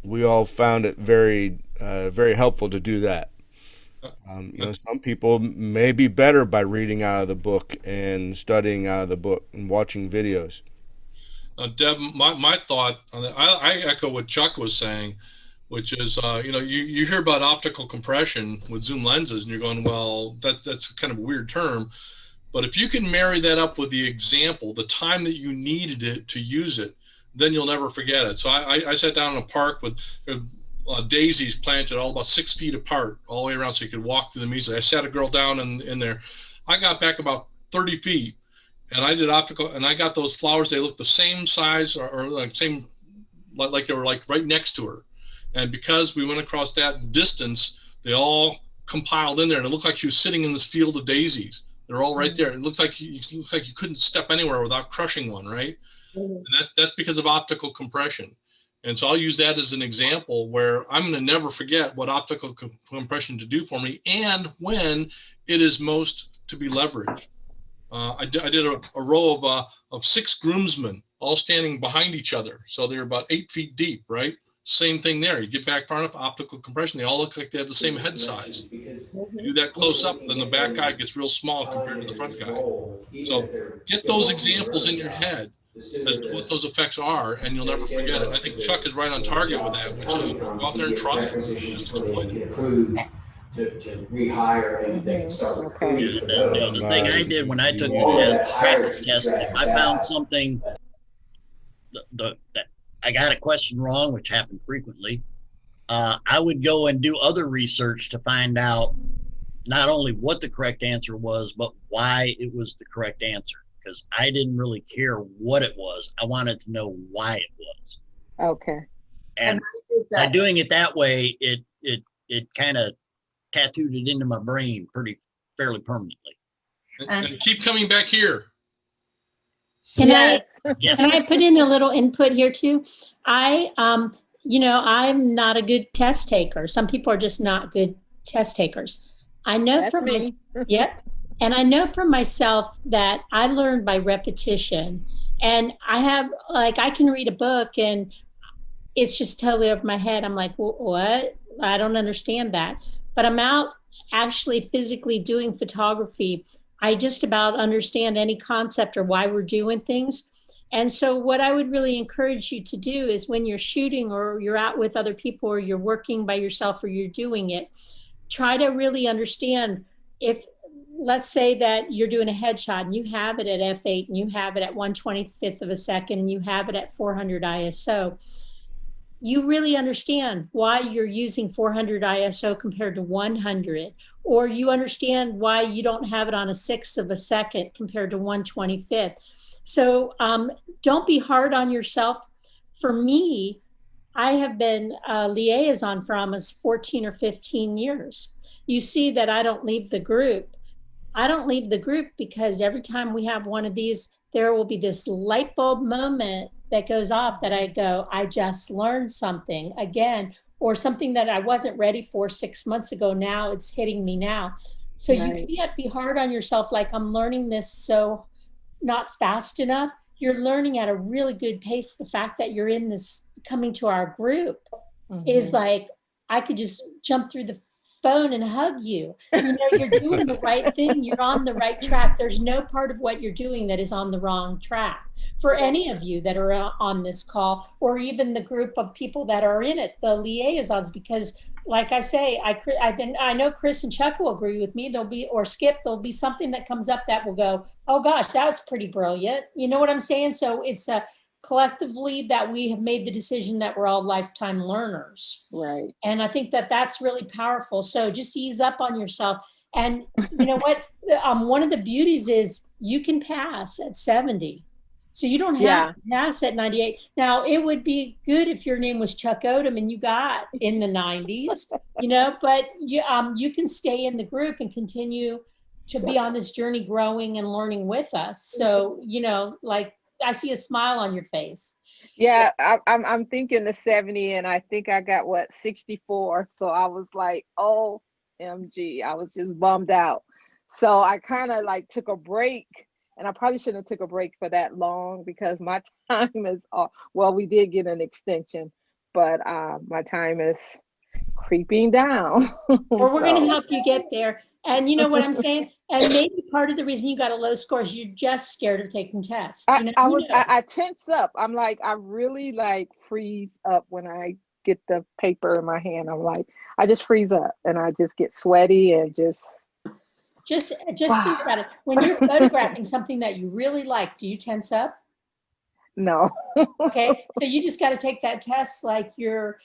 We all found it very, very helpful to do that. Some people may be better by reading out of the book and studying out of the book and watching videos. Deb, my thought on that, I echo what Chuck was saying, which is, you hear about optical compression with zoom lenses and you're going, well, that's kind of a weird term. But if you can marry that up with the example, the time that you needed it to use it, then you'll never forget it. So I sat down in a park with daisies planted all about 6 feet apart all the way around so you could walk through them easily. I sat a girl down in there. I got back about 30 feet and I did optical and I got those flowers. They looked the same size or like same, like they were like right next to her. And because we went across that distance, they all compiled in there and it looked like she was sitting in this field of daisies. They're all right there. It looks like you couldn't step anywhere without crushing one, right? And that's because of optical compression. And so I'll use that as an example where I'm going to never forget what optical compression to do for me and when it is most to be leveraged. I did a row of 6 groomsmen all standing behind each other. So they're about 8 feet deep, right? Same thing there. You get back far enough, optical compression, they all look like they have the same head size. You do that close up, then the back guy gets real small compared to the front guy. So get those examples in your head as to what those effects are, and you'll never forget it. I think Chuck is right on target with that, which is go out there and try it. Just exploit it. To rehire and they can start recruiting for those. The thing I did when I took the practice test, if I found something that I got a question wrong, which happened frequently, I would go and do other research to find out not only what the correct answer was, but why it was the correct answer. Because I didn't really care what it was. I wanted to know why it was. Okay. And by doing it that way, it kind of tattooed it into my brain fairly permanently. And keep coming back here. Can Yes. can I put in a little input here too? I'm not a good test taker. Some people are just not good test takers. I know That's from me. and I know from myself that I learned by repetition. And I can read a book and it's just totally over my head. I'm like, what? I don't understand that. But I'm out actually physically doing photography. I just about understand any concept or why we're doing things. And so what I would really encourage you to do is when you're shooting or you're out with other people or you're working by yourself or you're doing it, try to really understand if, let's say that you're doing a headshot and you have it at f8 and you have it at 1/25 of a second and you have it at 400 ISO. You really understand why you're using 400 ISO compared to 100, or you understand why you don't have it on a 1/6 of a second compared to 1/25. So don't be hard on yourself. For me, I have been a liaison for almost 14 or 15 years. You see that I don't leave the group. I don't leave the group because every time we have one of these, there will be this light bulb moment that goes off that I go, I just learned something again, or something that I wasn't ready for 6 months ago. Now it's hitting me now. So you can't be hard on yourself. Like I'm learning this so not fast enough. You're learning at a really good pace. The fact that you're in this coming to our group is like, I could just jump through the phone and hug you. You're doing the right thing. You're on the right track. There's no part of what you're doing that is on the wrong track for any of you that are on this call, or even the group of people that are in it, the liaisons, because like I say, I know Chris and Chuck will agree with me. Or Skip, there'll be something that comes up that will go, oh gosh, that was pretty brilliant. You know what I'm saying? So it's collectively that we have made the decision that we're all lifetime learners. Right. And I think that that's really powerful. So just ease up on yourself. And you know what? One of the beauties is you can pass at 70. So you don't have to pass at 98. Now, it would be good if your name was Chuck Odom and you got in the 90s, but you can stay in the group and continue to be on this journey, growing and learning with us. So, I see a smile on your face. Yeah, I'm thinking the 70, and I think I got 64. So I was like, OMG, I was just bummed out. So I kind of took a break, and I probably shouldn't have took a break for that long because my time is we did get an extension, but my time is creeping down. Or we're going to help you get there. And you know what I'm saying? And maybe part of the reason you got a low score is you're just scared of taking tests. You know, I tense up. I'm like, I really like freeze up when I get the paper in my hand. I'm like, I just freeze up and I just get sweaty and just think about it. When you're photographing something that you really like, do you tense up? No. Okay, so you just got to take that test like you're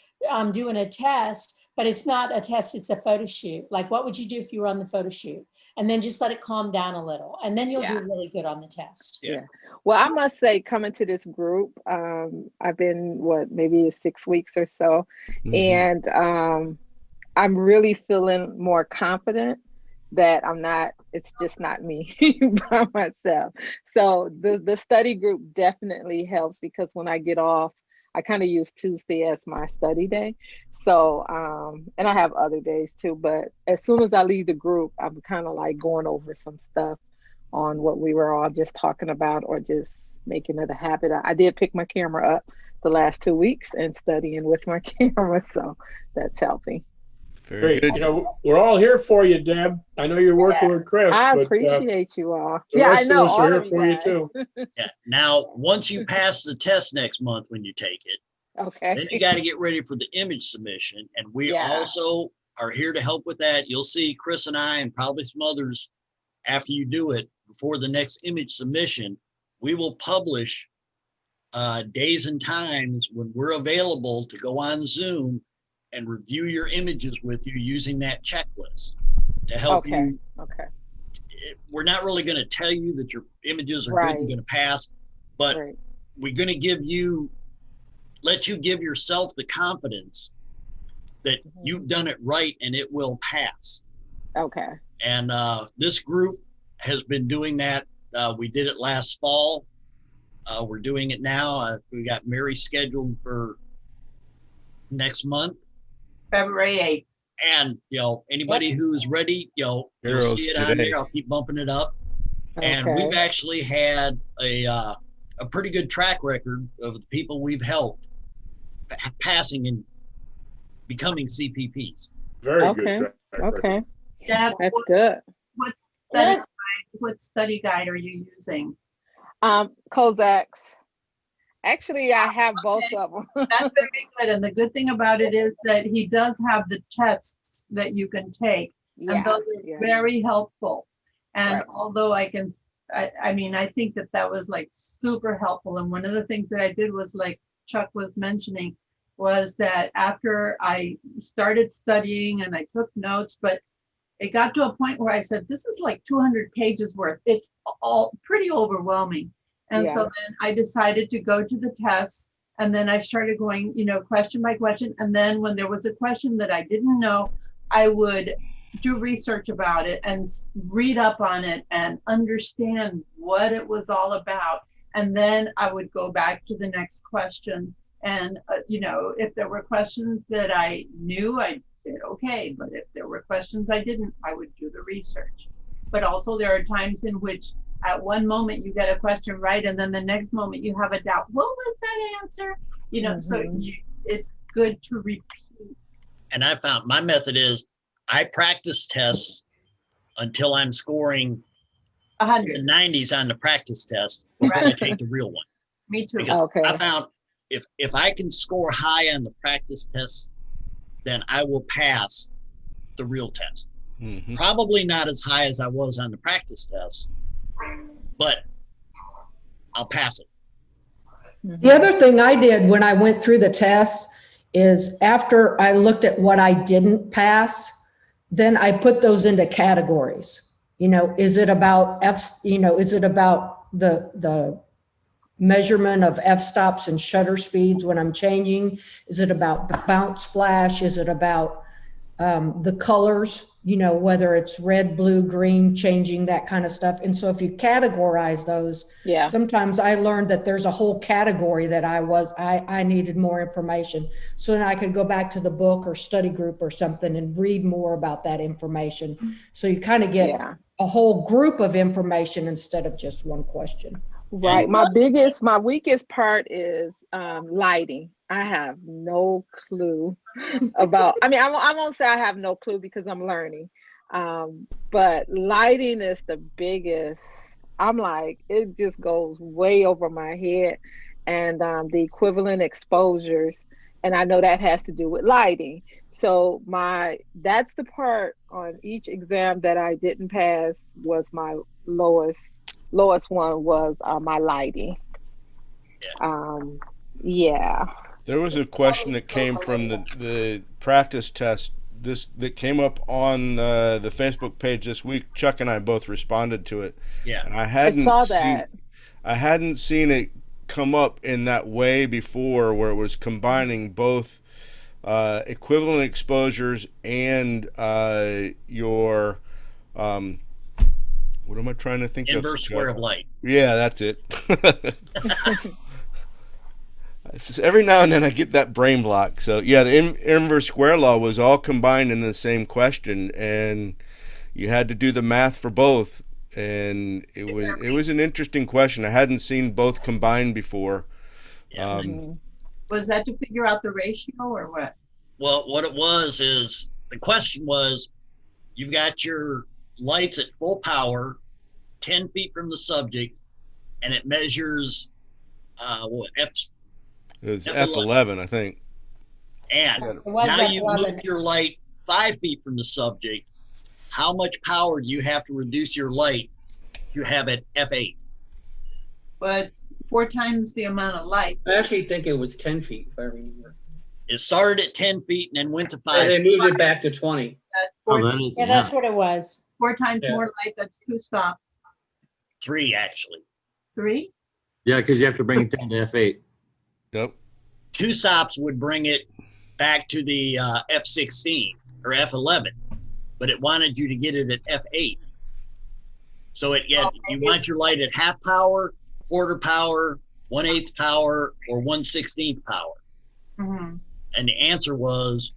doing a test, but it's not a test, it's a photo shoot. Like, what would you do if you were on the photo shoot? And then just let it calm down a little, and then you'll do really good on the test. Yeah. Well, I must say, coming to this group, I've been, maybe 6 weeks or so, and I'm really feeling more confident that it's just not me by myself. So the study group definitely helps, because when I get off, I kind of use Tuesday as my study day. So, and I have other days too, but as soon as I leave the group, I'm kind of like going over some stuff on what we were all just talking about, or just making it a habit. I did pick my camera up the last 2 weeks and studying with my camera, so that's helping. Great. You know, we're all here for you, Deb. I know you're working with Chris. I appreciate you all. The rest of us are here for you too. Yeah. Now, once you pass the test next month when you take it, then you got to get ready for the image submission. And we also are here to help with that. You'll see Chris and I, and probably some others, after you do it, before the next image submission, we will publish days and times when we're available to go on Zoom and review your images with you using that checklist to help you. Okay. We're not really going to tell you that your images are good and going to pass, but we're going to let you give yourself the confidence that you've done it right and it will pass. Okay. And this group has been doing that. We did it last fall. We're doing it now. We got Mary scheduled for next month, February 8th. And anybody who's ready, you'll see it on there. I'll keep bumping it up. And we've actually had a pretty good track record of the people we've helped passing and becoming CPPs. Very good track record. Okay. Deb, that's good. What study guide are you using? Kozak's. Actually, I have both of them. That's very good. And the good thing about it is that he does have the tests that you can take. And those are very helpful. And although I think that was like super helpful. And one of the things that I did was, like Chuck was mentioning, was that after I started studying and I took notes, but it got to a point where I said, this is like 200 pages worth. It's all pretty overwhelming. And so then I decided to go to the tests, and then I started going, question by question. And then when there was a question that I didn't know, I would do research about it and read up on it and understand what it was all about. And then I would go back to the next question. And, if there were questions that I knew, I did okay. But if there were questions I didn't, I would do the research. But also there are times in which at one moment you get a question right, and then the next moment you have a doubt. What was that answer? So it's good to repeat. And I found my method is I practice tests until I'm scoring 100, the 90s on the practice test before I take the real one. Me too. Because I found if I can score high on the practice test, then I will pass the real test. Probably not as high as I was on the practice test, but I'll pass it. The other thing I did when I went through the tests is, after I looked at what I didn't pass, then I put those into categories. Is it about is it about the measurement of f-stops and shutter speeds when I'm changing? Is it about bounce flash? Is it about the colors, whether it's red, blue, green, changing that kind of stuff? And so if you categorize those, sometimes I learned that there's a whole category that I needed more information. So then I could go back to the book or study group or something and read more about that information. So you kind of get a whole group of information instead of just one question. Right. My weakest part is lighting. I have no clue about, I mean, I won't say I have no clue because I'm learning. But lighting is the biggest. I'm like, it just goes way over my head. And the equivalent exposures. And I know that has to do with lighting. So that's the part on each exam that I didn't pass was my lowest one was my lighting. Yeah. There was a question that came from the practice test that came up on the Facebook page this week. Chuck and I both responded to it. Yeah. And I hadn't seen it come up in that way before, where it was combining both equivalent exposures and your what am I trying to think of? Inverse square of light. Yeah, that's it. Every now and then I get that brain block. So yeah, the inverse square law was all combined in the same question, and you had to do the math for both. And it was an interesting question. I hadn't seen both combined before. Was that to figure out the ratio or what? Well, what it was is the question was, you've got your lights at full power, 10 feet from the subject, and it measures it was F11, I think. And now you move your light 5 feet from the subject. How much power do you have to reduce your light to have it F8? Well, it's 4 times the amount of light. I actually think it was 10 feet, if I remember. It started at 10 feet and then went to 5. And they moved it back to 20. That's 4. Yeah, that's what it was. 4 times more light. That's 2 stops. 3, actually. 3? Yeah, because you have to bring it down to F8. Yep. 2 stops would bring it back to the F16 or F11, but it wanted you to get it at F8. So you want your light at half power, quarter power, 1/8 power, or 1/16 power. Mm-hmm. And the answer was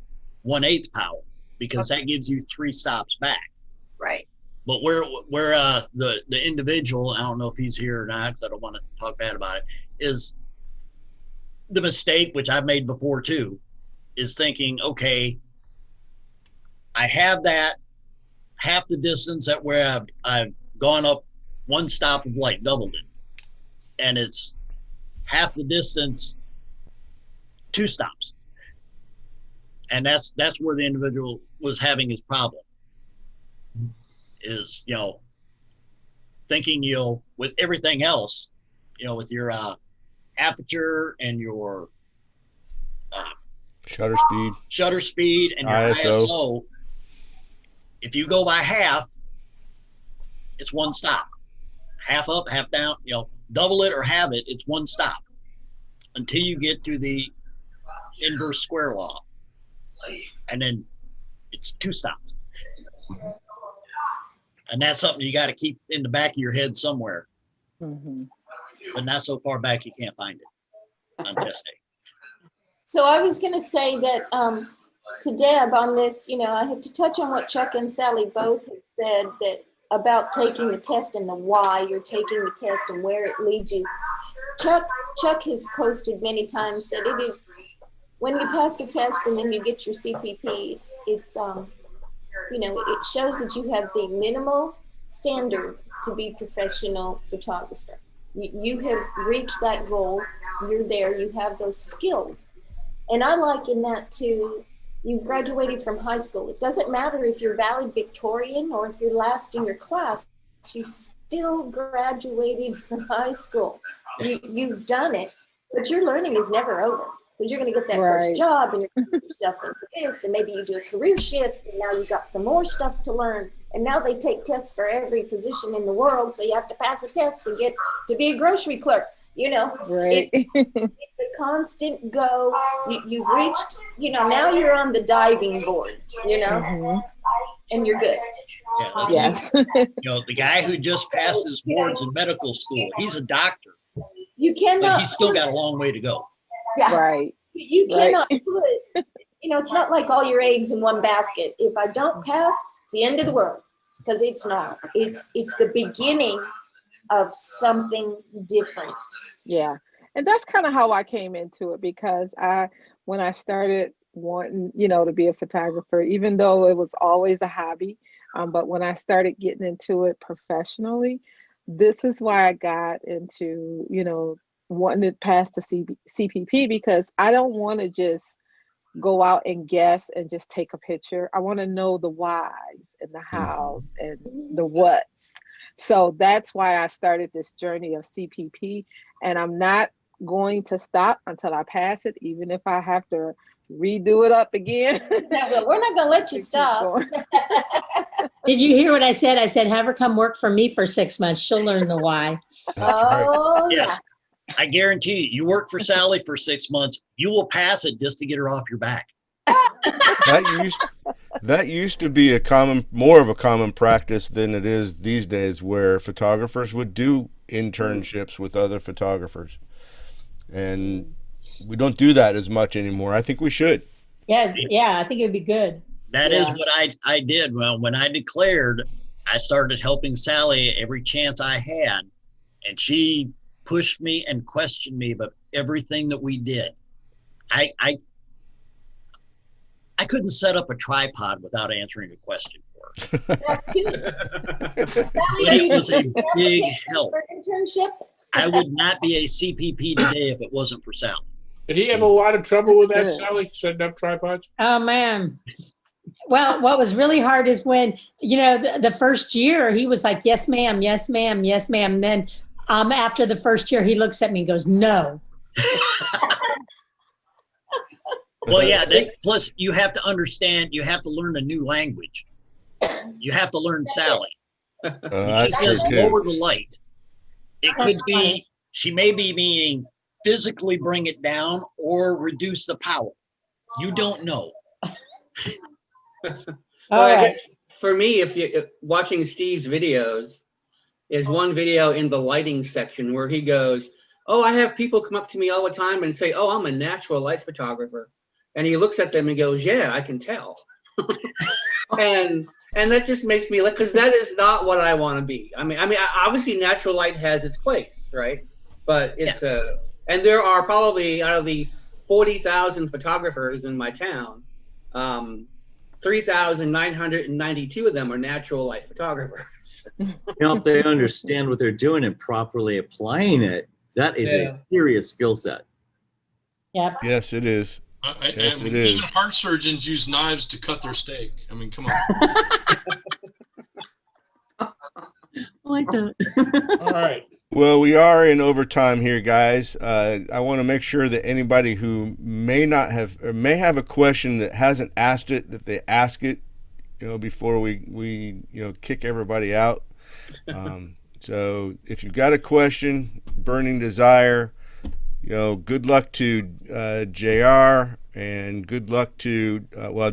1/8 power, because that gives you 3 stops back. Right. But where the individual, I don't know if he's here or not, because I don't want to talk bad about it, is the mistake, which I've made before too, is thinking, okay, I have that half the distance at where I've gone up 1 stop of light, doubled it, and it's half the distance, 2 stops, and that's where the individual was having his problem. Is thinking with everything else, with your aperture and your shutter speed and your ISO. If you go by half, it's 1 stop. Half up, half down, double it or have it, it's 1 stop until you get to the inverse square law. And then it's 2 stops. And that's something you got to keep in the back of your head somewhere. Mm-hmm. But not so far back you can't find it on test day. So I was going to say that to Deb on this, I had to touch on what Chuck and Sally both had said that about taking the test and the why you're taking the test and where it leads you. Chuck has posted many times that it is when you pass the test and then you get your CPP, it's it shows that you have the minimal standard to be professional photographer. You have reached that goal. You're there. You have those skills. And I like in that too, you've graduated from high school. It doesn't matter if you're valedictorian or if you're last in your class, you still graduated from high school. You've done it, but your learning is never over. Because you're going to get that first job and you're going to put yourself into this, and maybe you do a career shift, and now you've got some more stuff to learn. And now they take tests for every position in the world, so you have to pass a test to get to be a grocery clerk. Right. It's a constant go. You've reached, now you're on the diving board, Mm-hmm. and you're good. Yes. The guy who just passed his boards in medical school, he's a doctor. You cannot. But he's still got a long way to go. Yeah. Right. You cannot put, it's not like all your eggs in one basket. If I don't pass, it's the end of the world, because it's not. It's the beginning of something different. Yeah. And that's kind of how I came into it, because when I started wanting, to be a photographer, even though it was always a hobby, but when I started getting into it professionally, this is why I got into, wanting to pass the CPP, because I don't want to just go out and guess and just take a picture. I want to know the whys and the hows and the whats. So that's why I started this journey of CPP, and I'm not going to stop until I pass it, even if I have to redo it up again. Yeah, but we're not going to let you stop. Did you hear what I said? I said, have her come work for me for 6 months. She'll learn the why. Oh, Yes. yeah. I guarantee you work for Sally for 6 months, you will pass it just to get her off your back. That used to be more of a common practice than it is these days, where photographers would do internships with other photographers, and we don't do that as much anymore. I think we should. Yeah, I think it'd be good. That is what I did. Well, when I declared, I started helping Sally every chance I had, and she pushed me and questioned me about everything that we did. I couldn't set up a tripod without answering a question for her. But it was a big help. I would not be a CPP today if it wasn't for Sally. Did he have a lot of trouble with that, Sally, setting up tripods? Oh, man. Well, what was really hard is when, the first year he was like, yes, ma'am, yes, ma'am, yes, ma'am. And then after the first year, he looks at me and goes, no. Well, yeah, plus you have to understand, you have to learn a new language. You have to learn Sally. That's she true says, too. lower the light. It could be, she may be meaning physically bring it down or reduce the power. You don't know. Well, I guess for me, if watching Steve's videos, is one video in the lighting section where he goes, oh, I have people come up to me all the time and say, oh, I'm a natural light photographer. And he looks at them and goes, yeah, I can tell. and that just makes me because that is not what I want to be. I mean, obviously natural light has its place, right? But it's and there are probably, out of the 40,000 photographers in my town, 3,992 of them are natural light photographers. If they understand what they're doing and properly applying it, that is a serious skill set. Yep. Yes, it is. Yes, it is. Even heart surgeons use knives to cut their steak. I mean, come on. I like that. All right. Well, we are in overtime here, guys. I want to make sure that anybody who may have a question that hasn't asked it, that they ask it, before we kick everybody out. So if you've got a question, burning desire, good luck to JR, and good luck to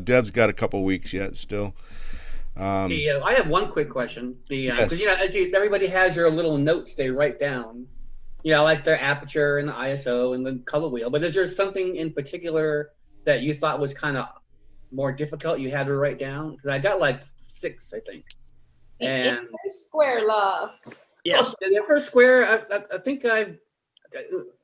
Deb's got a couple weeks yet still. I have one quick question. Yes. Because everybody has their little notes they write down, like their aperture and the ISO and the color wheel. But is there something in particular that you thought was kind of more difficult you had to write down? Because I got like 6, I think. And square law. Yes, the first square. I think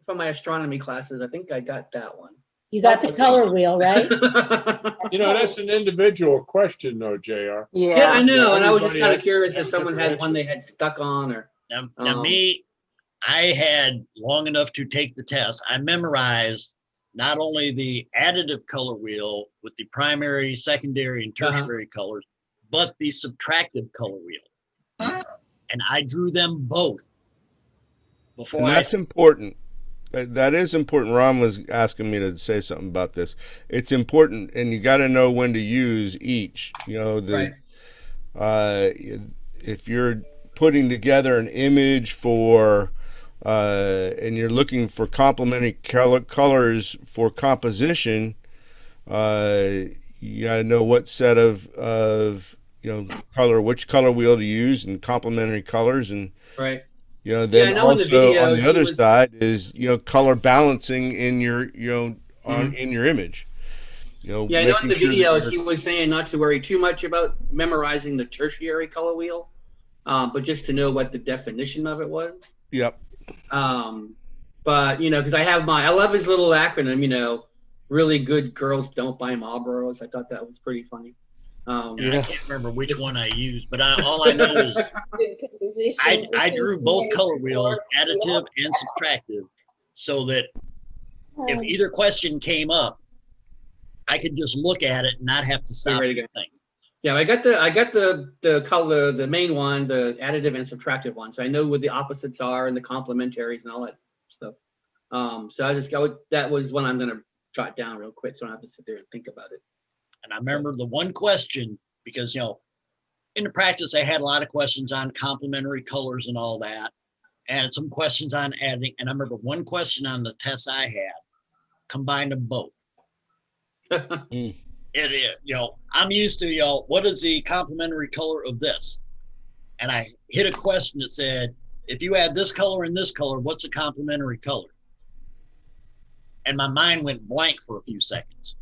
from my astronomy classes, I think I got that one. You got the color wheel, right? That's an individual question, though, JR. Yeah, I know, and I was just kind of curious if someone had one they had stuck on, or. Now me, I had long enough to take the test. I memorized not only the additive color wheel with the primary, secondary, and tertiary colors, but the subtractive color wheel, and I drew them both. And that's important. That is important. Ron was asking me to say something about this. It's important, and you got to know when to use each. If you're putting together an image for, and you're looking for complementary colors for composition, you got to know what set of which color wheel to use, and complementary colors, and then also on the other side is color balancing in your in your image. I know in the videos he was saying not to worry too much about memorizing the tertiary color wheel, but just to know what the definition of it was. Yep. But because I love his little acronym. Really good girls don't buy Marlboros. I thought that was pretty funny. I can't remember which one I used, but all I know is I drew both color wheels, additive and subtractive, so that if either question came up, I could just look at it and not have to stop and think. Yeah, I got the color, the main one, the additive and subtractive one, so I know what the opposites are and the complementaries and all that stuff. So that was one I'm gonna jot down real quick, so I don't have to sit there and think about it. And I remember the one question, because in the practice I had a lot of questions on complementary colors and all that, and some questions on adding. And I remember one question on the test I had combined them both. I'm used to what is the complementary color of this? And I hit a question that said, if you add this color and this color, what's a complementary color? And my mind went blank for a few seconds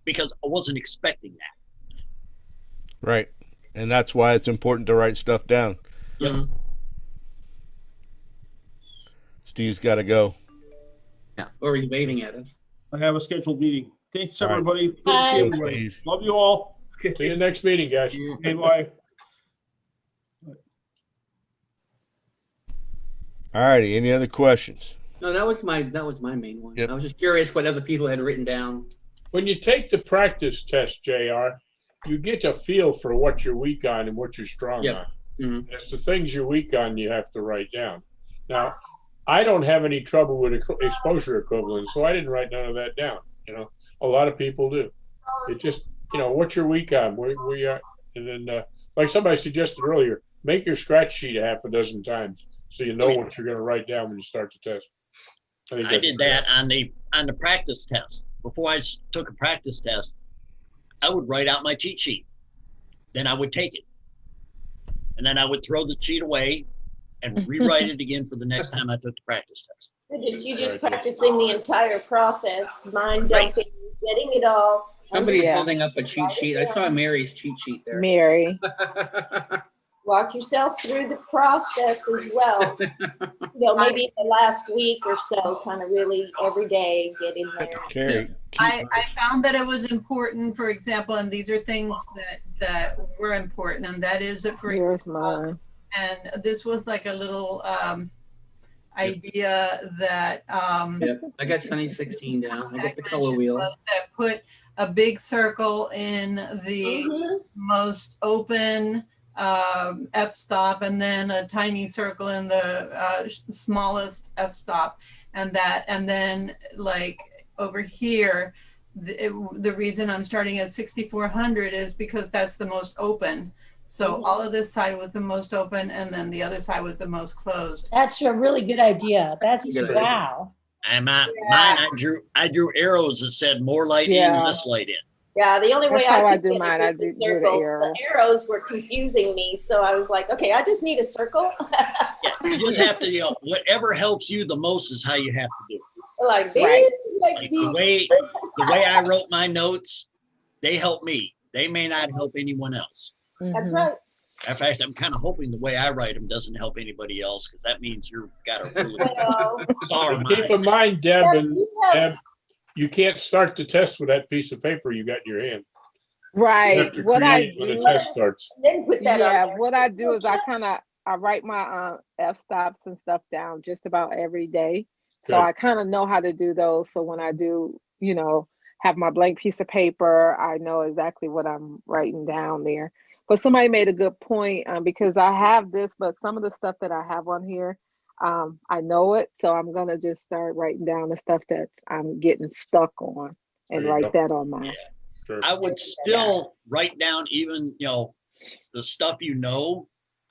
because I wasn't expecting that. Right. And that's why it's important to write stuff down. Yep. Steve's got to go. Yeah. Or he's waving at us. I have a scheduled meeting. Thanks, All right. everybody. Good to Bye. see everybody. Steve. Love you all. Okay. See you next meeting, guys. Okay, bye. All righty. Any other questions? No, that was my main one. Yep. I was just curious what other people had written down. When you take the practice test, JR, you get a feel for what you're weak on and what you're strong on. Mm-hmm. It's the things you're weak on you have to write down. Now, I don't have any trouble with exposure equivalence, so I didn't write none of that down. A lot of people do. It just, what you're weak on, where you are, and then, like somebody suggested earlier, make your scratch sheet a half a dozen times so you know what you're going to write down when you start the test. I did that on the practice test. Before I took a practice test, I would write out my cheat sheet. Then I would take it. And then I would throw the sheet away and rewrite it again for the next time I took the practice test. You just practicing the entire process, mind dumping, getting it all. Somebody's holding up a cheat sheet. I saw Mary's cheat sheet there. Mary. Walk yourself through the process as well. Maybe the last week or so, kind of really every day get in there. Carrie. I found that it was important, for example, and these are things that were important, and that is that, for example, and this was like a little idea that I got Sunny 16 down. I got the color wheel. That put a big circle in the most open f-stop, and then a tiny circle in the smallest f-stop, and then like over here, the reason I'm starting at 6400 is because that's the most open. So all of this side was the most open, and then the other side was the most closed. That's a really good idea. That's wow. And mine, I drew arrows that said more light in and this light in. Yeah, the only way I do mine, I do the arrows. The arrows were confusing me, so I was like, okay, I just need a circle. You just have to, whatever helps you the most is how you have to do it. Like this, like the way I wrote my notes, they help me. They may not help anyone else. That's right. In fact, I'm kind of hoping the way I write them doesn't help anybody else, because that means you've got a really star mind. Keep in mind, Deb, you can't start the test with that piece of paper you got in your hand. Right. What I do, when the test starts. What I do is I write my f-stops and stuff down just about every day. So I kind of know how to do those. So when I do, have my blank piece of paper, I know exactly what I'm writing down there. But somebody made a good point, because I have this, but some of the stuff that I have on here, I know it. So I'm going to just start writing down the stuff that I'm getting stuck on and write that on mine. Yeah. I would still write down even, the stuff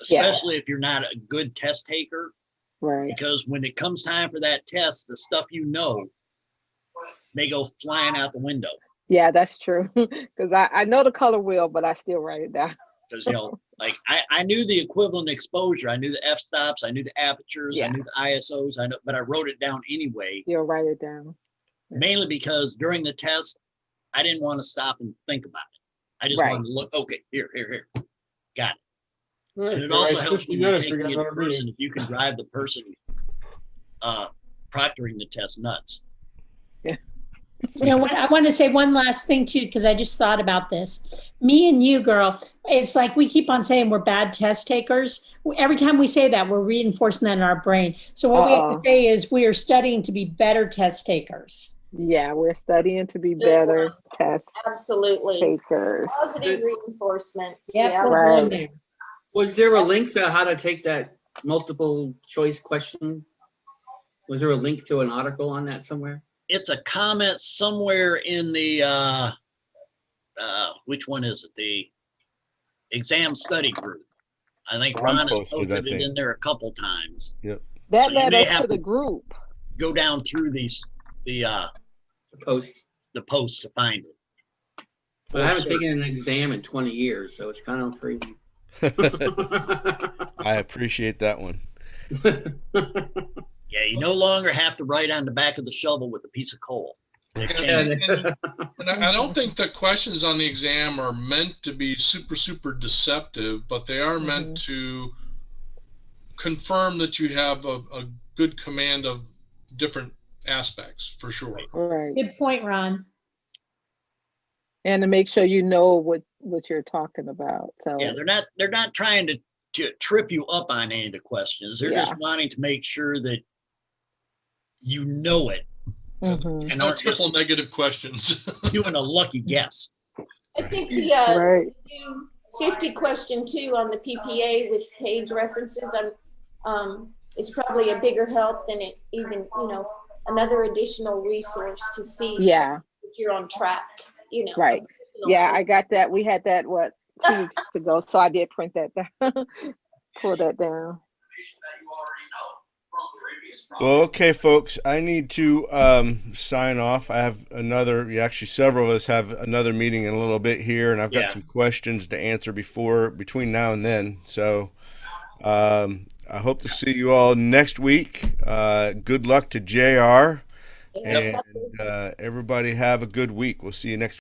especially if you're not a good test taker. Right. Because when it comes time for that test, the stuff may go flying out the window. Yeah, that's true. Because I know the color wheel, but I still write it down. Because, like I knew the equivalent exposure. I knew the f-stops. I knew the apertures. I knew the ISOs. But I wrote it down anyway. You'll write it down. Mainly because during the test, I didn't want to stop and think about it. I just wanted to look, okay, here. Got it. Right. And it also helps when you're taking in person, if you can drive the person proctoring the test nuts. You know what? I want to say one last thing too, because I just thought about this. Me and you, girl, it's like we keep on saying we're bad test takers. Every time we say that, we're reinforcing that in our brain. So what we have to say is we are studying to be better test takers. Yeah, we're studying to be better test Absolutely. takers. Positive reinforcement. Yep, Yeah. Right. Was there a link to how to take that multiple choice question? Was there a link to an article on that somewhere? It's a comment somewhere in the which one is it? The exam study group. I think Ron has posted it in there a couple times. Yep. That So you led may us have to the group. Go down through the post to find it. But I haven't taken an exam in 20 years, so it's kind of crazy. I appreciate that one. Yeah, you no longer have to write on the back of the shovel with a piece of coal. And I don't think the questions on the exam are meant to be super deceptive, but they are meant to confirm that you have a good command of different aspects, for sure. Right. Good point, Ron. And to make sure you know what you're talking about. So yeah, they're not trying to trip you up on any of the questions. They're just wanting to make sure that you know it. And no triple negative questions. Doing a lucky guess. I think the new 50 question too on the PPA with page references is probably a bigger help than it even, another additional resource to see if you're on track, Right. Yeah, I got that. We had that 2 weeks ago, so I did print that down. Pull that down. Well, okay, folks, I need to sign off. I have actually several of us have another meeting in a little bit here, and I've got some questions to answer between now and then. So I hope to see you all next week. Good luck to JR, and everybody have a good week. We'll see you next week.